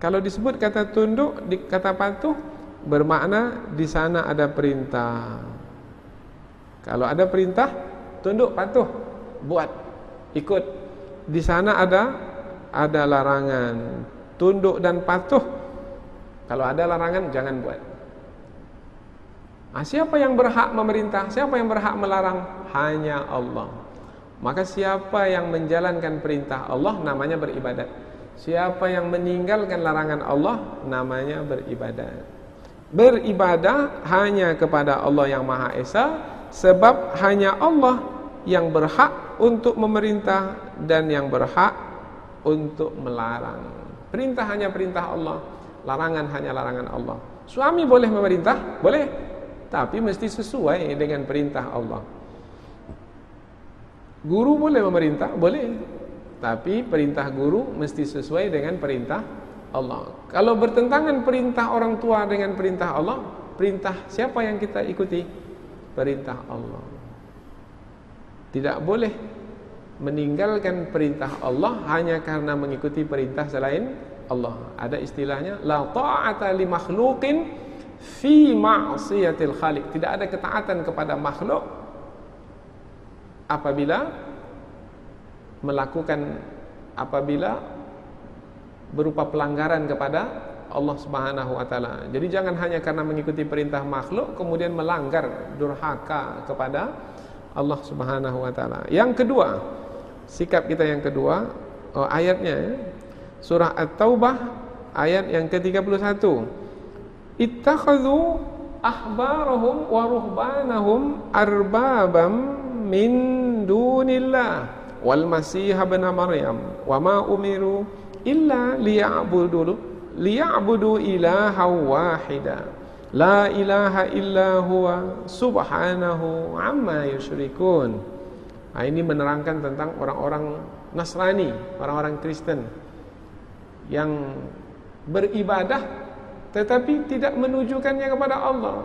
Kalau disebut kata tunduk, kata patuh, bermakna di sana ada perintah. Kalau ada perintah, tunduk, patuh, buat, ikut. Di sana ada larangan, tunduk dan patuh. Kalau ada larangan, jangan buat. Siapa yang berhak memerintah? Siapa yang berhak melarang? Hanya Allah. Maka siapa yang menjalankan perintah Allah namanya beribadat. Siapa yang meninggalkan larangan Allah namanya beribadat. Beribadah hanya kepada Allah yang Maha Esa, sebab hanya Allah yang berhak untuk memerintah dan yang berhak untuk melarang. Perintah hanya perintah Allah, larangan hanya larangan Allah. Suami boleh memerintah? Boleh, tapi mesti sesuai dengan perintah Allah. Guru boleh memerintah? Boleh, tapi perintah guru mesti sesuai dengan perintah Allah. Kalau bertentangan perintah orang tua dengan perintah Allah, perintah siapa yang kita ikuti? Perintah Allah. Tidak boleh meninggalkan perintah Allah hanya karena mengikuti perintah selain Allah. Ada istilahnya la ta'ata li makhluqin fi ma'siyatil khaliq. Tidak ada ketaatan kepada makhluk apabila berupa pelanggaran kepada Allah Subhanahu wa taala. Jadi jangan hanya karena mengikuti perintah makhluk kemudian melanggar, durhaka kepada Allah Subhanahu wa taala. Yang kedua, sikap kita yang kedua, ayatnya ya. Surah At-Taubah ayat yang ke-31. Ittakhadhu ahbarahum wa ruhbanahum arbabam min dunillah wal masih ibn Maryam wa ma umiru illa liya'budu ilaha wahida la ilaha illa huwa subhanahu amma yusyrikun. Ini menerangkan tentang orang-orang Nasrani, orang-orang Kristen yang beribadah tetapi tidak menujukannya kepada Allah,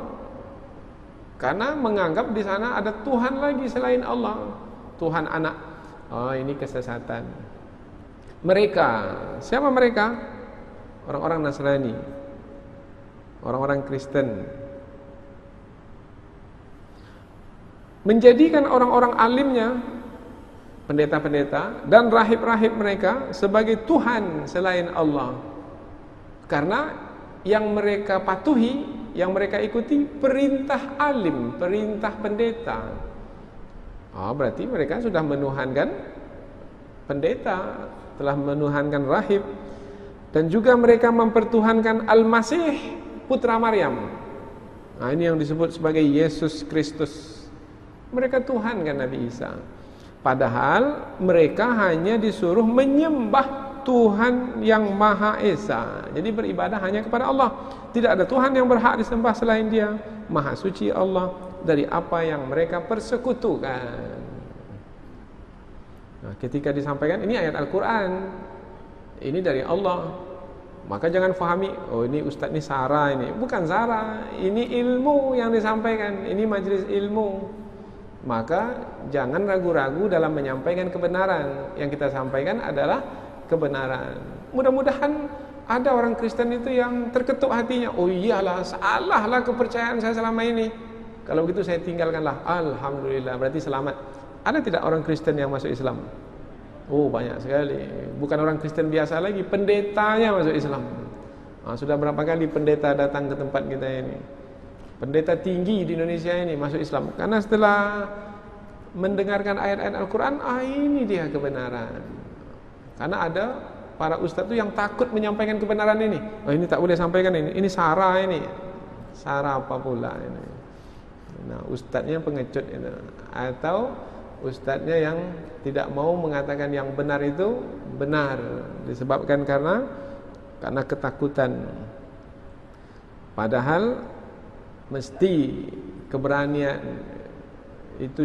karena menganggap di sana ada Tuhan lagi selain Allah, Tuhan anak. Ini kesesatan. Mereka, siapa mereka? Orang-orang Nasrani, orang-orang Kristen, menjadikan orang-orang alimnya, pendeta-pendeta dan rahib-rahib mereka sebagai Tuhan selain Allah. Karena yang mereka patuhi, yang mereka ikuti perintah alim, perintah pendeta. Berarti mereka sudah menuhankan pendeta, telah menuhankan rahib, dan juga mereka mempertuhankan Al-Masih putra Maryam. Ini yang disebut sebagai Yesus Kristus. Mereka tuhankan Nabi Isa. Padahal mereka hanya disuruh menyembah Tuhan yang Maha Esa. Jadi beribadah hanya kepada Allah. Tidak ada Tuhan yang berhak disembah selain Dia. Maha suci Allah dari apa yang mereka persekutukan. Ketika disampaikan ini ayat Al-Quran, ini dari Allah, maka jangan fahami, ini ustaz ini sara, ini bukan sara, ini ilmu yang disampaikan, ini majelis ilmu. Maka jangan ragu-ragu dalam menyampaikan kebenaran. Yang kita sampaikan adalah kebenaran. Mudah-mudahan ada orang Kristen itu yang terketuk hatinya, iyalah, salahlah kepercayaan saya selama ini, kalau begitu saya tinggalkanlah. Alhamdulillah, berarti selamat. Ada tidak orang Kristen yang masuk Islam? Oh, banyak sekali. Bukan orang Kristen biasa lagi, pendetanya masuk Islam. Sudah berapa kali pendeta datang ke tempat kita ini. Pendeta tinggi di Indonesia ini masuk Islam. Karena setelah mendengarkan ayat-ayat Al-Quran, ini dia kebenaran. Karena ada para ustadz itu yang takut menyampaikan kebenaran ini. Ini tak boleh sampaikan ini sara ini. Sara apa pula ini. Nah, ustadznya pengecut itu. Atau ustadznya yang tidak mau mengatakan yang benar itu benar, disebabkan karena ketakutan. Padahal mesti keberanian itu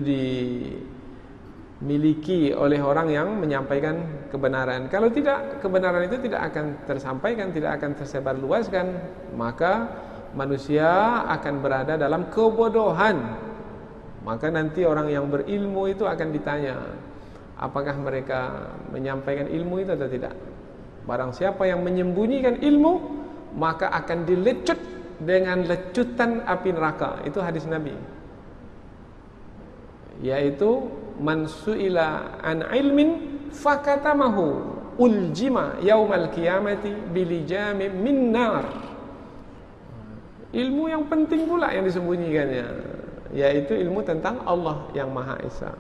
dimiliki oleh orang yang menyampaikan kebenaran. Kalau tidak, kebenaran itu tidak akan tersampaikan, tidak akan tersebarluaskan, maka manusia akan berada dalam kebodohan. Maka nanti orang yang berilmu itu akan ditanya, apakah mereka menyampaikan ilmu itu atau tidak. Barang siapa yang menyembunyikan ilmu, maka akan dilecut dengan lecutan api neraka. Itu hadis Nabi, yaitu man su'ila an ilmin fakatamahu uljima yaumal qiyamati bilijami min nar. Ilmu yang penting pula yang disembunyikannya, yaitu ilmu tentang Allah yang Maha Esa.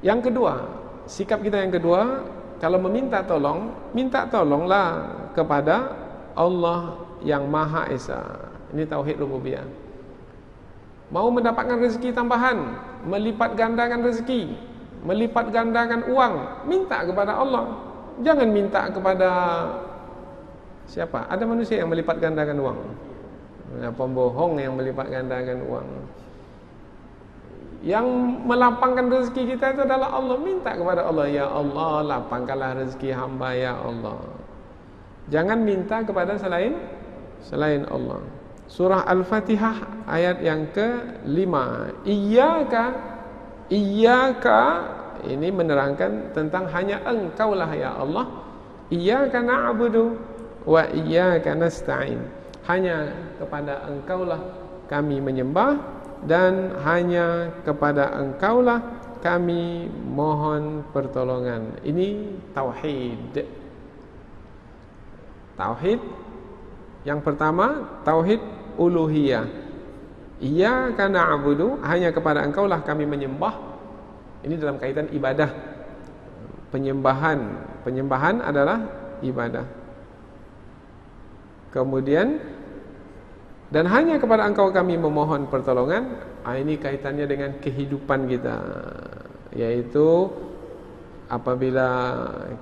Yang kedua, sikap kita yang kedua, kalau meminta tolong, minta tolonglah kepada Allah yang Maha Esa. Ini tauhid rububiyah. Mau mendapatkan rezeki tambahan, melipat gandakan rezeki, melipat gandakan uang, minta kepada Allah. Jangan minta kepada siapa? Ada manusia yang melipat gandakan uang. Pembohong yang melipat gandakan uang. Yang melapangkan rezeki kita itu adalah Allah. Minta kepada Allah, ya Allah, lapangkanlah rezeki hamba, ya Allah. Jangan minta kepada selain Allah. Surah Al-Fatihah ayat yang ke-5. Iyyaka ini menerangkan tentang hanya Engkaulah ya Allah. Iyyaka na'budu wa iyyaka nasta'in. Hanya kepada Engkaulah kami menyembah dan hanya kepada Engkaulah kami mohon pertolongan. Ini tauhid. Tauhid yang pertama, tauhid uluhiyah. Iyyaka na'budu, hanya kepada Engkaulah kami menyembah. Ini dalam kaitan ibadah. Penyembahan adalah ibadah. Kemudian, dan hanya kepada Engkau kami memohon pertolongan. Ini kaitannya dengan kehidupan kita, yaitu apabila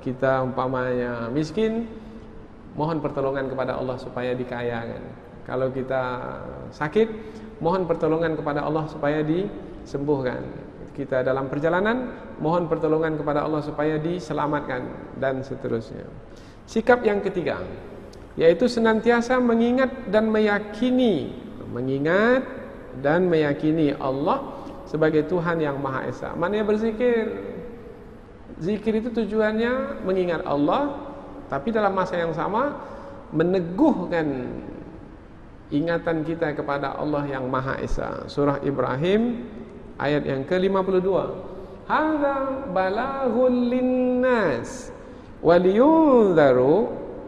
kita umpamanya miskin, mohon pertolongan kepada Allah supaya dikayakan. Kalau kita sakit, mohon pertolongan kepada Allah supaya disembuhkan. Kita dalam perjalanan, mohon pertolongan kepada Allah supaya diselamatkan, dan seterusnya. Sikap yang ketiga, yaitu senantiasa mengingat dan meyakini Allah sebagai Tuhan yang Maha Esa. Maknanya berzikir. Zikir itu tujuannya mengingat Allah, tapi dalam masa yang sama meneguhkan ingatan kita kepada Allah yang Maha Esa. Surah Ibrahim ayat yang ke-52. Hadza balaghul linnas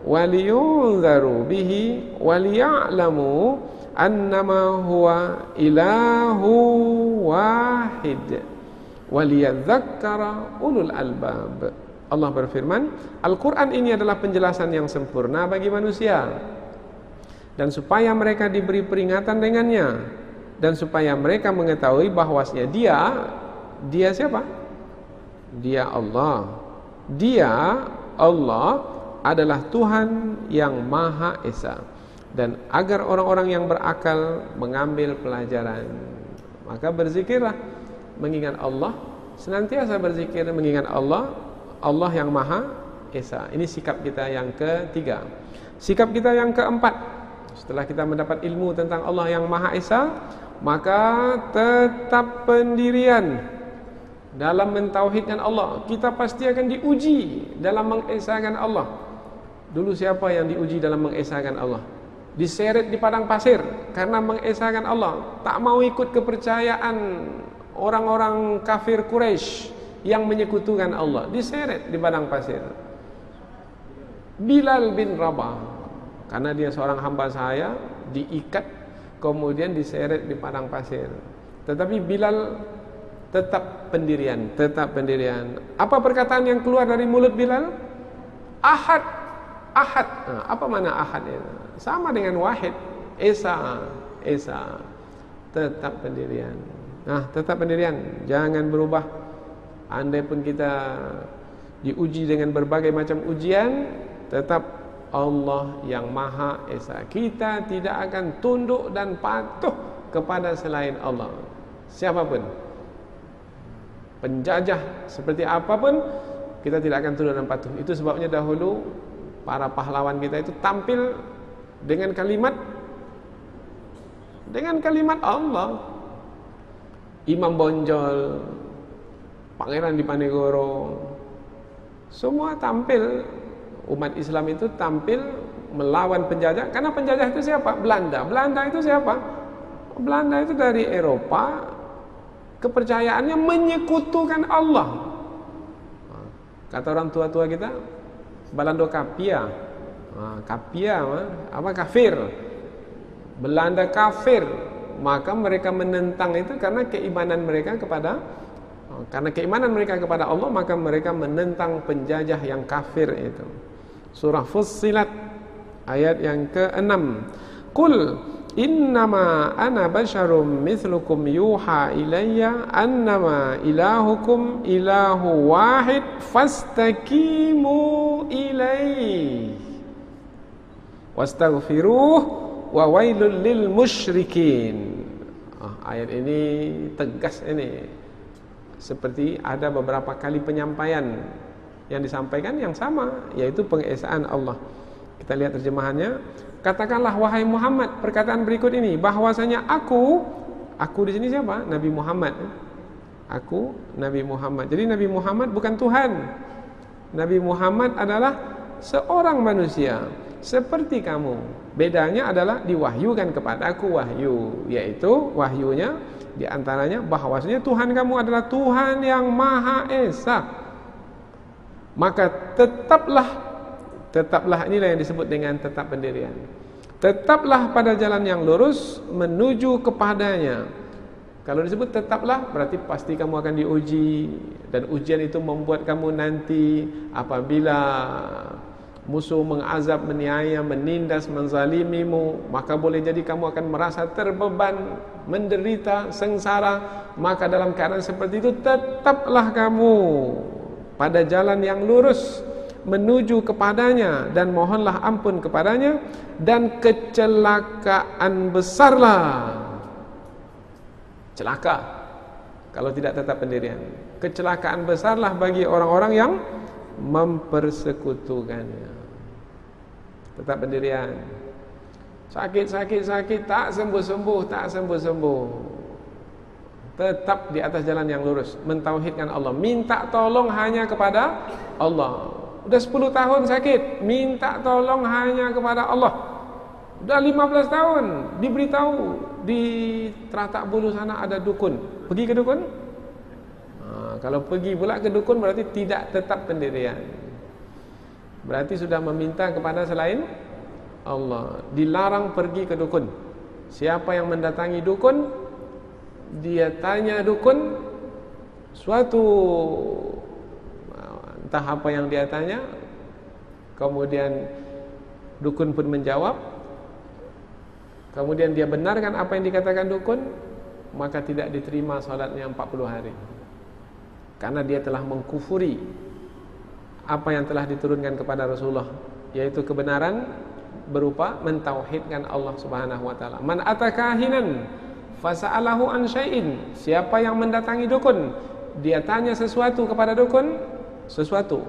waliyunzaru bihi waliya'lamu annama huwa ilahu wahid waliyadzakkara ulul albab. Allah berfirman, Al-Quran ini adalah penjelasan yang sempurna bagi manusia, dan supaya mereka diberi peringatan dengannya, dan supaya mereka mengetahui bahwasanya dia siapa? Dia Allah adalah Tuhan yang Maha Esa, dan agar orang-orang yang berakal mengambil pelajaran. Maka berzikirlah, mengingat Allah, senantiasa berzikir mengingat Allah yang Maha Esa. Ini sikap kita yang ketiga. Sikap kita yang keempat, setelah kita mendapat ilmu tentang Allah yang Maha Esa, maka tetap pendirian dalam mentauhidkan Allah. Kita pasti akan diuji dalam mengesakan Allah. Dulu siapa yang diuji dalam mengesakan Allah? Diseret di padang pasir karena mengesakan Allah, tak mau ikut kepercayaan orang-orang kafir Quraisy yang menyekutukan Allah, diseret di padang pasir. Bilal bin Rabah, karena dia seorang hamba saya, diikat kemudian diseret di padang pasir. Tetapi Bilal tetap pendirian, tetap pendirian. Apa perkataan yang keluar dari mulut Bilal? Ahad, ahad. Nah, apa mana ahad itu? Sama dengan wahid, esa, esa. Tetap pendirian. Nah, tetap pendirian, jangan berubah. Andai pun kita diuji dengan berbagai macam ujian, tetap Allah yang Maha Esa. Kita tidak akan tunduk dan patuh kepada selain Allah, siapapun. Penjajah seperti apapun, kita tidak akan tunduk dan patuh. Itu sebabnya dahulu para pahlawan kita itu tampil dengan kalimat Allah. Imam Bonjol, Pangeran Diponegoro, semua tampil. Umat Islam itu tampil melawan penjajah. Karena penjajah itu siapa? Belanda. Belanda itu siapa? Belanda itu dari Eropa. Kepercayaannya menyekutukan Allah. Kata orang tua-tua kita, Balando Kapia. Kapia apa? Kafir. Belanda kafir. Maka mereka menentang itu karena keimanan mereka kepada Allah, maka mereka menentang penjajah yang kafir itu. Surah Fussilat ayat yang ke-6. Qul innama ana basyarum mithlukum yuha ilayya annama ilahukum ilahu wahid fastaqimu ilaihi wastaghfiruh wa wailul lil musyrikin. Ayat ini tegas ini. Seperti ada beberapa kali penyampaian yang disampaikan yang sama, yaitu pengesaan Allah. Kita lihat terjemahannya. Katakanlah wahai Muhammad perkataan berikut ini, bahwasanya aku di sini siapa? Nabi Muhammad. Aku Nabi Muhammad. Jadi Nabi Muhammad bukan Tuhan. Nabi Muhammad adalah seorang manusia seperti kamu. Bedanya adalah diwahyukan kepadaku wahyu, yaitu wahyunya di antaranya bahwasanya Tuhan kamu adalah Tuhan yang Maha Esa. Maka tetaplah inilah yang disebut dengan tetap pendirian. Tetaplah pada jalan yang lurus menuju kepadanya. Kalau disebut tetaplah berarti pasti kamu akan diuji, dan ujian itu membuat kamu nanti apabila musuh mengazab, menganiaya, menindas, menzalimimu, maka boleh jadi kamu akan merasa terbeban, menderita, sengsara. Maka dalam keadaan seperti itu tetaplah kamu pada jalan yang lurus menuju kepadanya dan mohonlah ampun kepadanya, dan kecelakaan besarlah, celaka kalau tidak tetap pendirian, kecelakaan besarlah bagi orang-orang yang mempersekutukannya. Tetap pendirian. Sakit tak sembuh-sembuh, tetap di atas jalan yang lurus, mentauhidkan Allah, minta tolong hanya kepada Allah. Udah 10 tahun sakit, minta tolong hanya kepada Allah. Udah 15 tahun diberitahu di Teratak Bulu sana ada dukun, pergi ke dukun. Kalau pergi pula ke dukun berarti tidak tetap pendirian, berarti sudah meminta kepada selain Allah. Dilarang pergi ke dukun. Siapa yang mendatangi dukun, dia tanya dukun suatu entah apa yang dia tanya, kemudian dukun pun menjawab, kemudian dia benarkan apa yang dikatakan dukun, maka tidak diterima salatnya 40 hari. Karena dia telah mengkufuri apa yang telah diturunkan kepada Rasulullah, yaitu kebenaran berupa mentauhidkan Allah Subhanahu wa taala. Man atakahinan fasa'alahu an syai'in. Siapa yang mendatangi dukun, dia tanya sesuatu kepada dukun, sesuatu.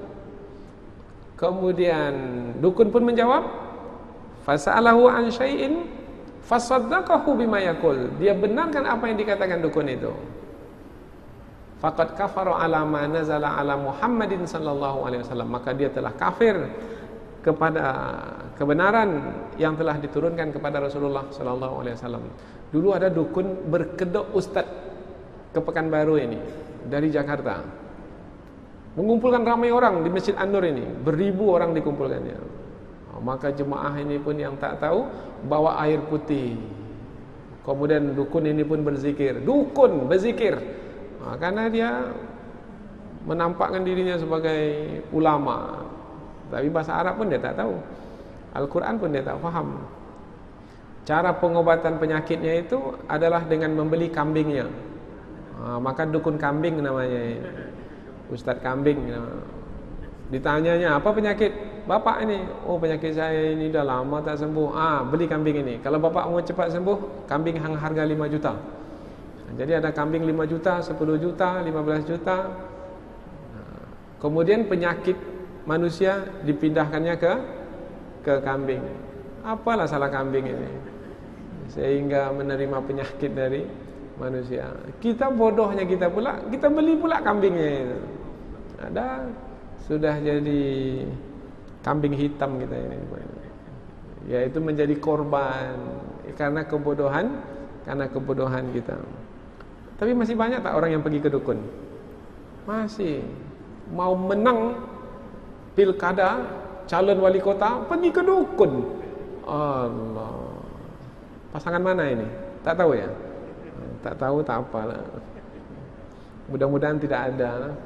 Kemudian dukun pun menjawab, fasa'alahu an syai'in fasaddaqahu bima yaqul. Dia benarkan apa yang dikatakan dukun itu. Faqad kafara ala ma nazala ala Muhammadin sallallahu alaihi wasallam. Maka dia telah kafir kepada kebenaran yang telah diturunkan kepada Rasulullah sallallahu alaihi wasallam. Dulu ada dukun berkedok ustaz ke Pekanbaru ini dari Jakarta. mengumpulkan ramai orang di Masjid An-Nur ini, beribu orang dikumpulkannya. Maka jemaah ini pun yang tak tahu bawa air putih. Kemudian dukun ini pun berzikir, dukun berzikir, karena dia menampakkan dirinya sebagai ulama, tapi bahasa Arab pun dia tak tahu, Al-Quran pun dia tak faham. Cara pengobatan penyakitnya itu adalah dengan membeli kambingnya. Maka dukun kambing namanya, Ustadz kambing. Ditanyanya, apa penyakit bapak ini? Oh, penyakit saya ini dah lama tak sembuh. Beli kambing ini. Kalau bapak mau cepat sembuh, kambing harga 5 juta. Jadi ada kambing 5 juta, 10 juta, 15 juta. Kemudian penyakit manusia dipindahkannya ke kambing. Apalah salah kambing ini sehingga menerima penyakit dari manusia? Kita bodohnya kita pula, kita beli pula kambingnya itu. Ada sudah jadi kambing hitam kita ini, yaitu menjadi korban karena kebodohan kita. Tapi masih banyak tak orang yang pergi ke dukun? Masih. Mau menang pilkada, calon wali kota, pergi ke dukun. Allah, pasangan mana ini? Tak tahu ya? Tak tahu tak apalah. Mudah-mudahan tidak ada.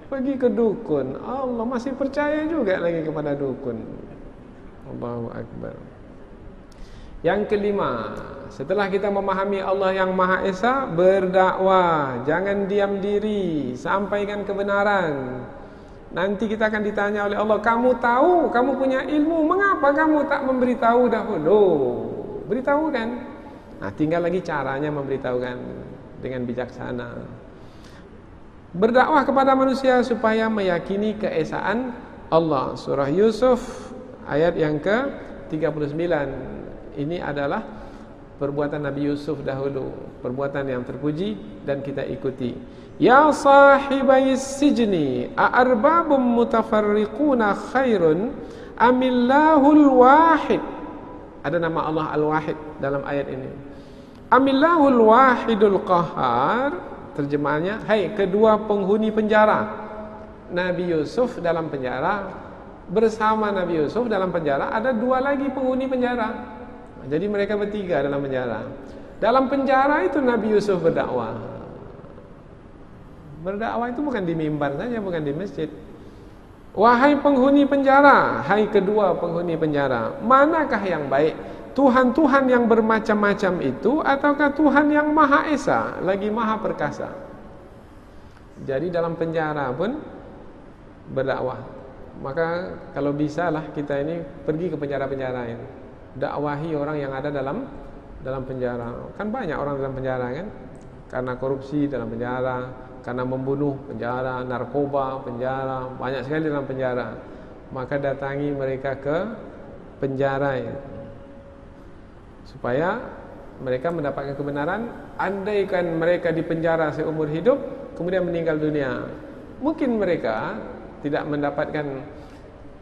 Pergi ke dukun. Allah, masih percaya juga lagi kepada dukun. Allahu Akbar. Yang kelima, setelah kita memahami Allah yang Maha Esa, berdakwah, jangan diam diri, sampaikan kebenaran. Nanti kita akan ditanya oleh Allah, kamu tahu, kamu punya ilmu, mengapa kamu tak memberitahu dahulu? Beritahu kan? Nah, tinggal lagi caranya memberitahukan dengan bijaksana. Berdakwah kepada manusia supaya meyakini keesaan Allah. Surah Yusuf ayat yang ke-39. Ini adalah perbuatan Nabi Yusuf dahulu, perbuatan yang terpuji dan kita ikuti. Ya sahibais sijni a'arbabum mutafarriquna khairun amillahul wahid. Ada nama Allah Al-Wahid dalam ayat ini. Amillahul wahidul qahar. Terjemahannya, hai kedua penghuni penjara. Nabi Yusuf dalam penjara, bersama Nabi Yusuf dalam penjara ada dua lagi penghuni penjara. Jadi mereka bertiga dalam penjara. Dalam penjara itu Nabi Yusuf berdakwah. Berdakwah itu bukan di mimbar saja, bukan di masjid. Wahai penghuni penjara, hai kedua penghuni penjara, manakah yang baik? Tuhan-Tuhan yang bermacam-macam itu ataukah Tuhan yang Maha Esa, lagi Maha Perkasa? Jadi dalam penjara pun berdakwah. Maka kalau bisalah kita ini pergi ke penjara-penjara ini, dakwahi orang yang ada dalam penjara. Kan banyak orang dalam penjara kan, karena korupsi dalam penjara, karena membunuh penjara, narkoba penjara, banyak sekali dalam penjara. Maka datangi mereka ke penjara ini, supaya mereka mendapatkan kebenaran. Andaikan mereka di penjara seumur hidup kemudian meninggal dunia, mungkin mereka tidak mendapatkan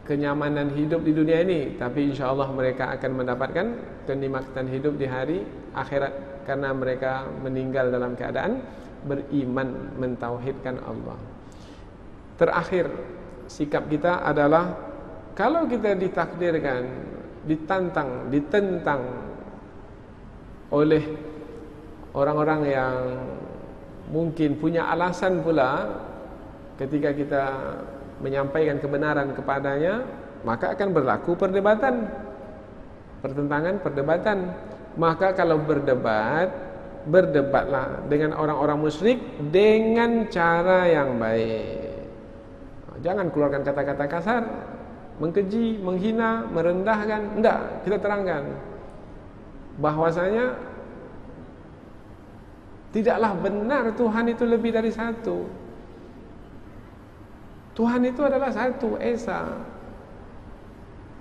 kenyamanan hidup di dunia ini, tapi insyaAllah mereka akan mendapatkan kenikmatan hidup di hari akhirat, karena mereka meninggal dalam keadaan beriman, mentauhidkan Allah. Terakhir, sikap kita adalah kalau kita ditakdirkan, ditentang oleh orang-orang yang mungkin punya alasan pula ketika kita menyampaikan kebenaran kepadanya, maka akan berlaku perdebatan, pertentangan, perdebatan. Maka kalau berdebatlah dengan orang-orang musyrik dengan cara yang baik. Jangan keluarkan kata-kata kasar, mengkeji, menghina, merendahkan. Tidak, kita terangkan bahwasanya tidaklah benar Tuhan itu lebih dari satu. Tuhan itu adalah satu, Esa.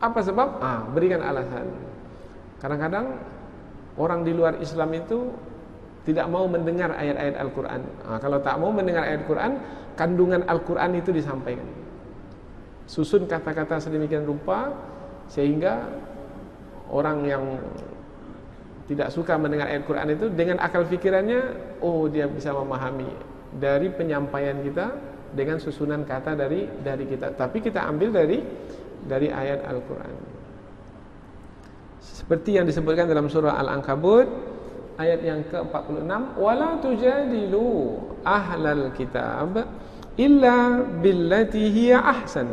Apa sebab? Berikan alasan. Kadang-kadang orang di luar Islam itu tidak mau mendengar ayat-ayat Al-Quran. Kalau tak mau mendengar ayat Al-Quran, kandungan Al-Quran itu disampaikan. Susun kata-kata sedemikian rupa sehingga orang yang tidak suka mendengar ayat Quran itu dengan akal fikirannya, oh dia bisa memahami dari penyampaian kita dengan susunan kata dari kitab, tapi kita ambil dari ayat Al-Quran. Seperti yang disebutkan dalam surah Al-Ankabut ayat yang ke-46, wala tujadilu ahlal kitab illa billati hiya ahsan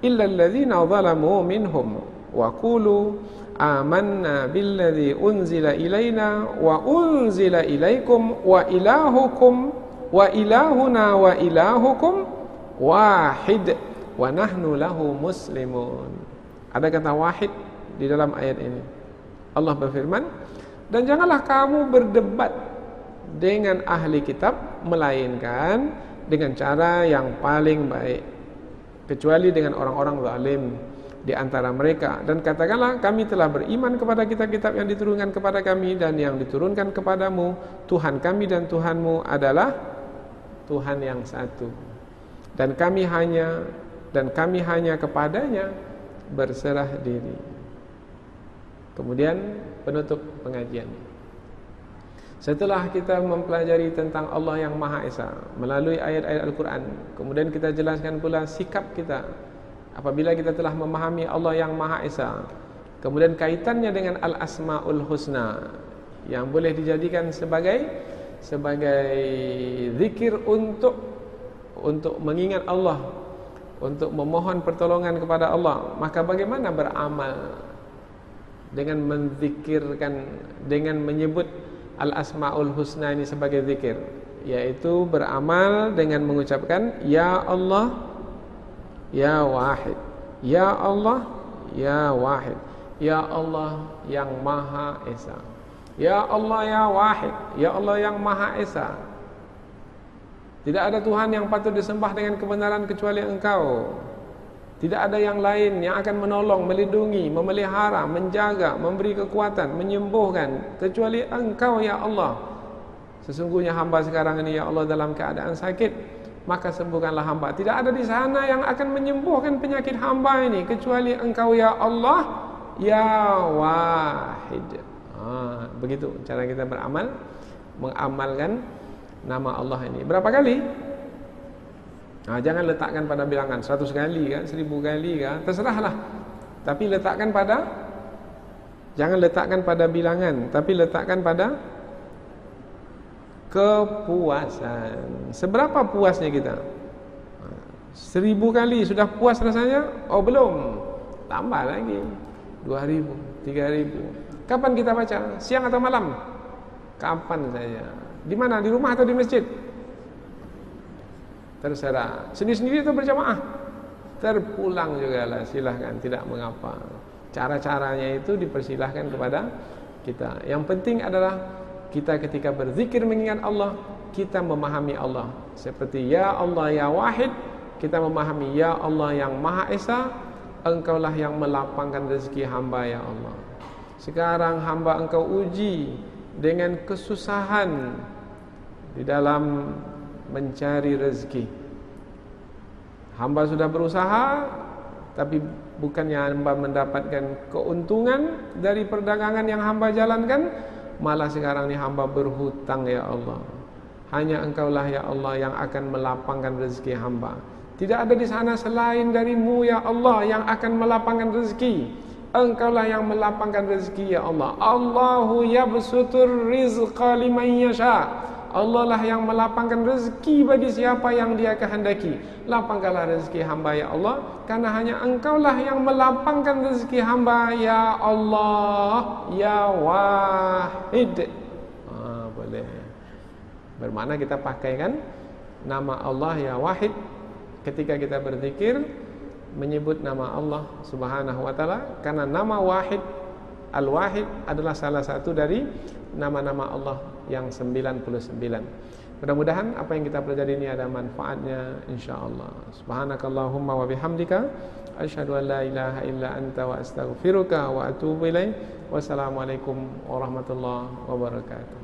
illa alladhina zalamu minhum wa qulu amanna billadhi unzila ilaina wa unzila ilaikum wa ilahukum wa ilahuna wa ilahukum wahid wa nahnu lahu muslimun. Ada kata wahid di dalam ayat ini. Allah berfirman, dan janganlah kamu berdebat dengan ahli kitab melainkan dengan cara yang paling baik, kecuali dengan orang-orang zalim di antara mereka, dan katakanlah kami telah beriman kepada kitab-kitab yang diturunkan kepada kami dan yang diturunkan kepadamu. Tuhan kami dan Tuhanmu adalah Tuhan yang satu, dan kami hanya kepadanya berserah diri. Kemudian penutup pengajian, setelah kita mempelajari tentang Allah yang Maha Esa melalui ayat-ayat Al-Quran, kemudian kita jelaskan pula sikap kita apabila kita telah memahami Allah yang Maha Esa, kemudian kaitannya dengan Al-Asma'ul Husna yang boleh dijadikan sebagai zikir untuk mengingat Allah, untuk memohon pertolongan kepada Allah. Maka bagaimana beramal dengan menzikirkan, dengan menyebut Al-Asma'ul Husna ini sebagai zikir, yaitu beramal dengan mengucapkan ya Allah ya Wahid, ya Allah ya Wahid, ya Allah yang Maha Esa, ya Allah ya Wahid, ya Allah yang Maha Esa. Tidak ada Tuhan yang patut disembah dengan kebenaran kecuali Engkau. Tidak ada yang lain yang akan menolong, melindungi, memelihara, menjaga, memberi kekuatan, menyembuhkan kecuali Engkau ya Allah. Sesungguhnya hamba sekarang ini ya Allah dalam keadaan sakit, maka sembuhkanlah hamba. Tidak ada di sana yang akan menyembuhkan penyakit hamba ini kecuali Engkau ya Allah ya Wahid. Begitu cara kita beramal, mengamalkan nama Allah ini. Berapa kali? Jangan letakkan pada bilangan 100 kali kan, 1000 kali kan, terserahlah. Tapi jangan letakkan pada bilangan, tapi letakkan pada kepuasan. Seberapa puasnya kita? 1000 kali sudah puas rasanya? Oh belum, tambah lagi 2000, 3000. Kapan kita baca? Siang atau malam? Kapan saja. Di mana? Di rumah atau di masjid? Terserah. Sendiri-sendiri atau berjamaah? Terpulang juga lah, silahkan, tidak mengapa. Cara-caranya itu dipersilahkan kepada kita. Yang penting adalah kita ketika berzikir mengingat Allah, kita memahami Allah. Seperti ya Allah ya Wahid, kita memahami ya Allah yang Maha Esa, Engkaulah yang melapangkan rezeki hamba ya Allah. Sekarang hamba Engkau uji dengan kesusahan di dalam mencari rezeki. Hamba sudah berusaha, tapi bukannya hamba mendapatkan keuntungan dari perdagangan yang hamba jalankan, malah sekarang ini hamba berhutang ya Allah. Hanya Engkaulah ya Allah yang akan melapangkan rezeki hamba. Tidak ada di sana selain darimu ya Allah yang akan melapangkan rezeki. Engkaulah yang melapangkan rezeki ya Allah. Allahu yabsutur rizqa liman yasha. Allah lah yang melapangkan rezeki bagi siapa yang Dia kehendaki. Lapangkanlah rezeki hamba ya Allah, karena hanya Engkaulah yang melapangkan rezeki hamba ya Allah ya Wahid. Boleh. Bermakna kita pakaikan nama Allah ya Wahid ketika kita berzikir, menyebut nama Allah Subhanahu wa taala, karena nama Wahid, Al-Wahid adalah salah satu dari nama-nama Allah yang 99. Mudah-mudahan apa yang kita pelajari ini ada manfaatnya insyaallah. Subhanakallahumma wa bihamdika asyhadu an la ilaha illa anta wa astaghfiruka wa atubu ilaik. Wassalamualaikum warahmatullahi wabarakatuh.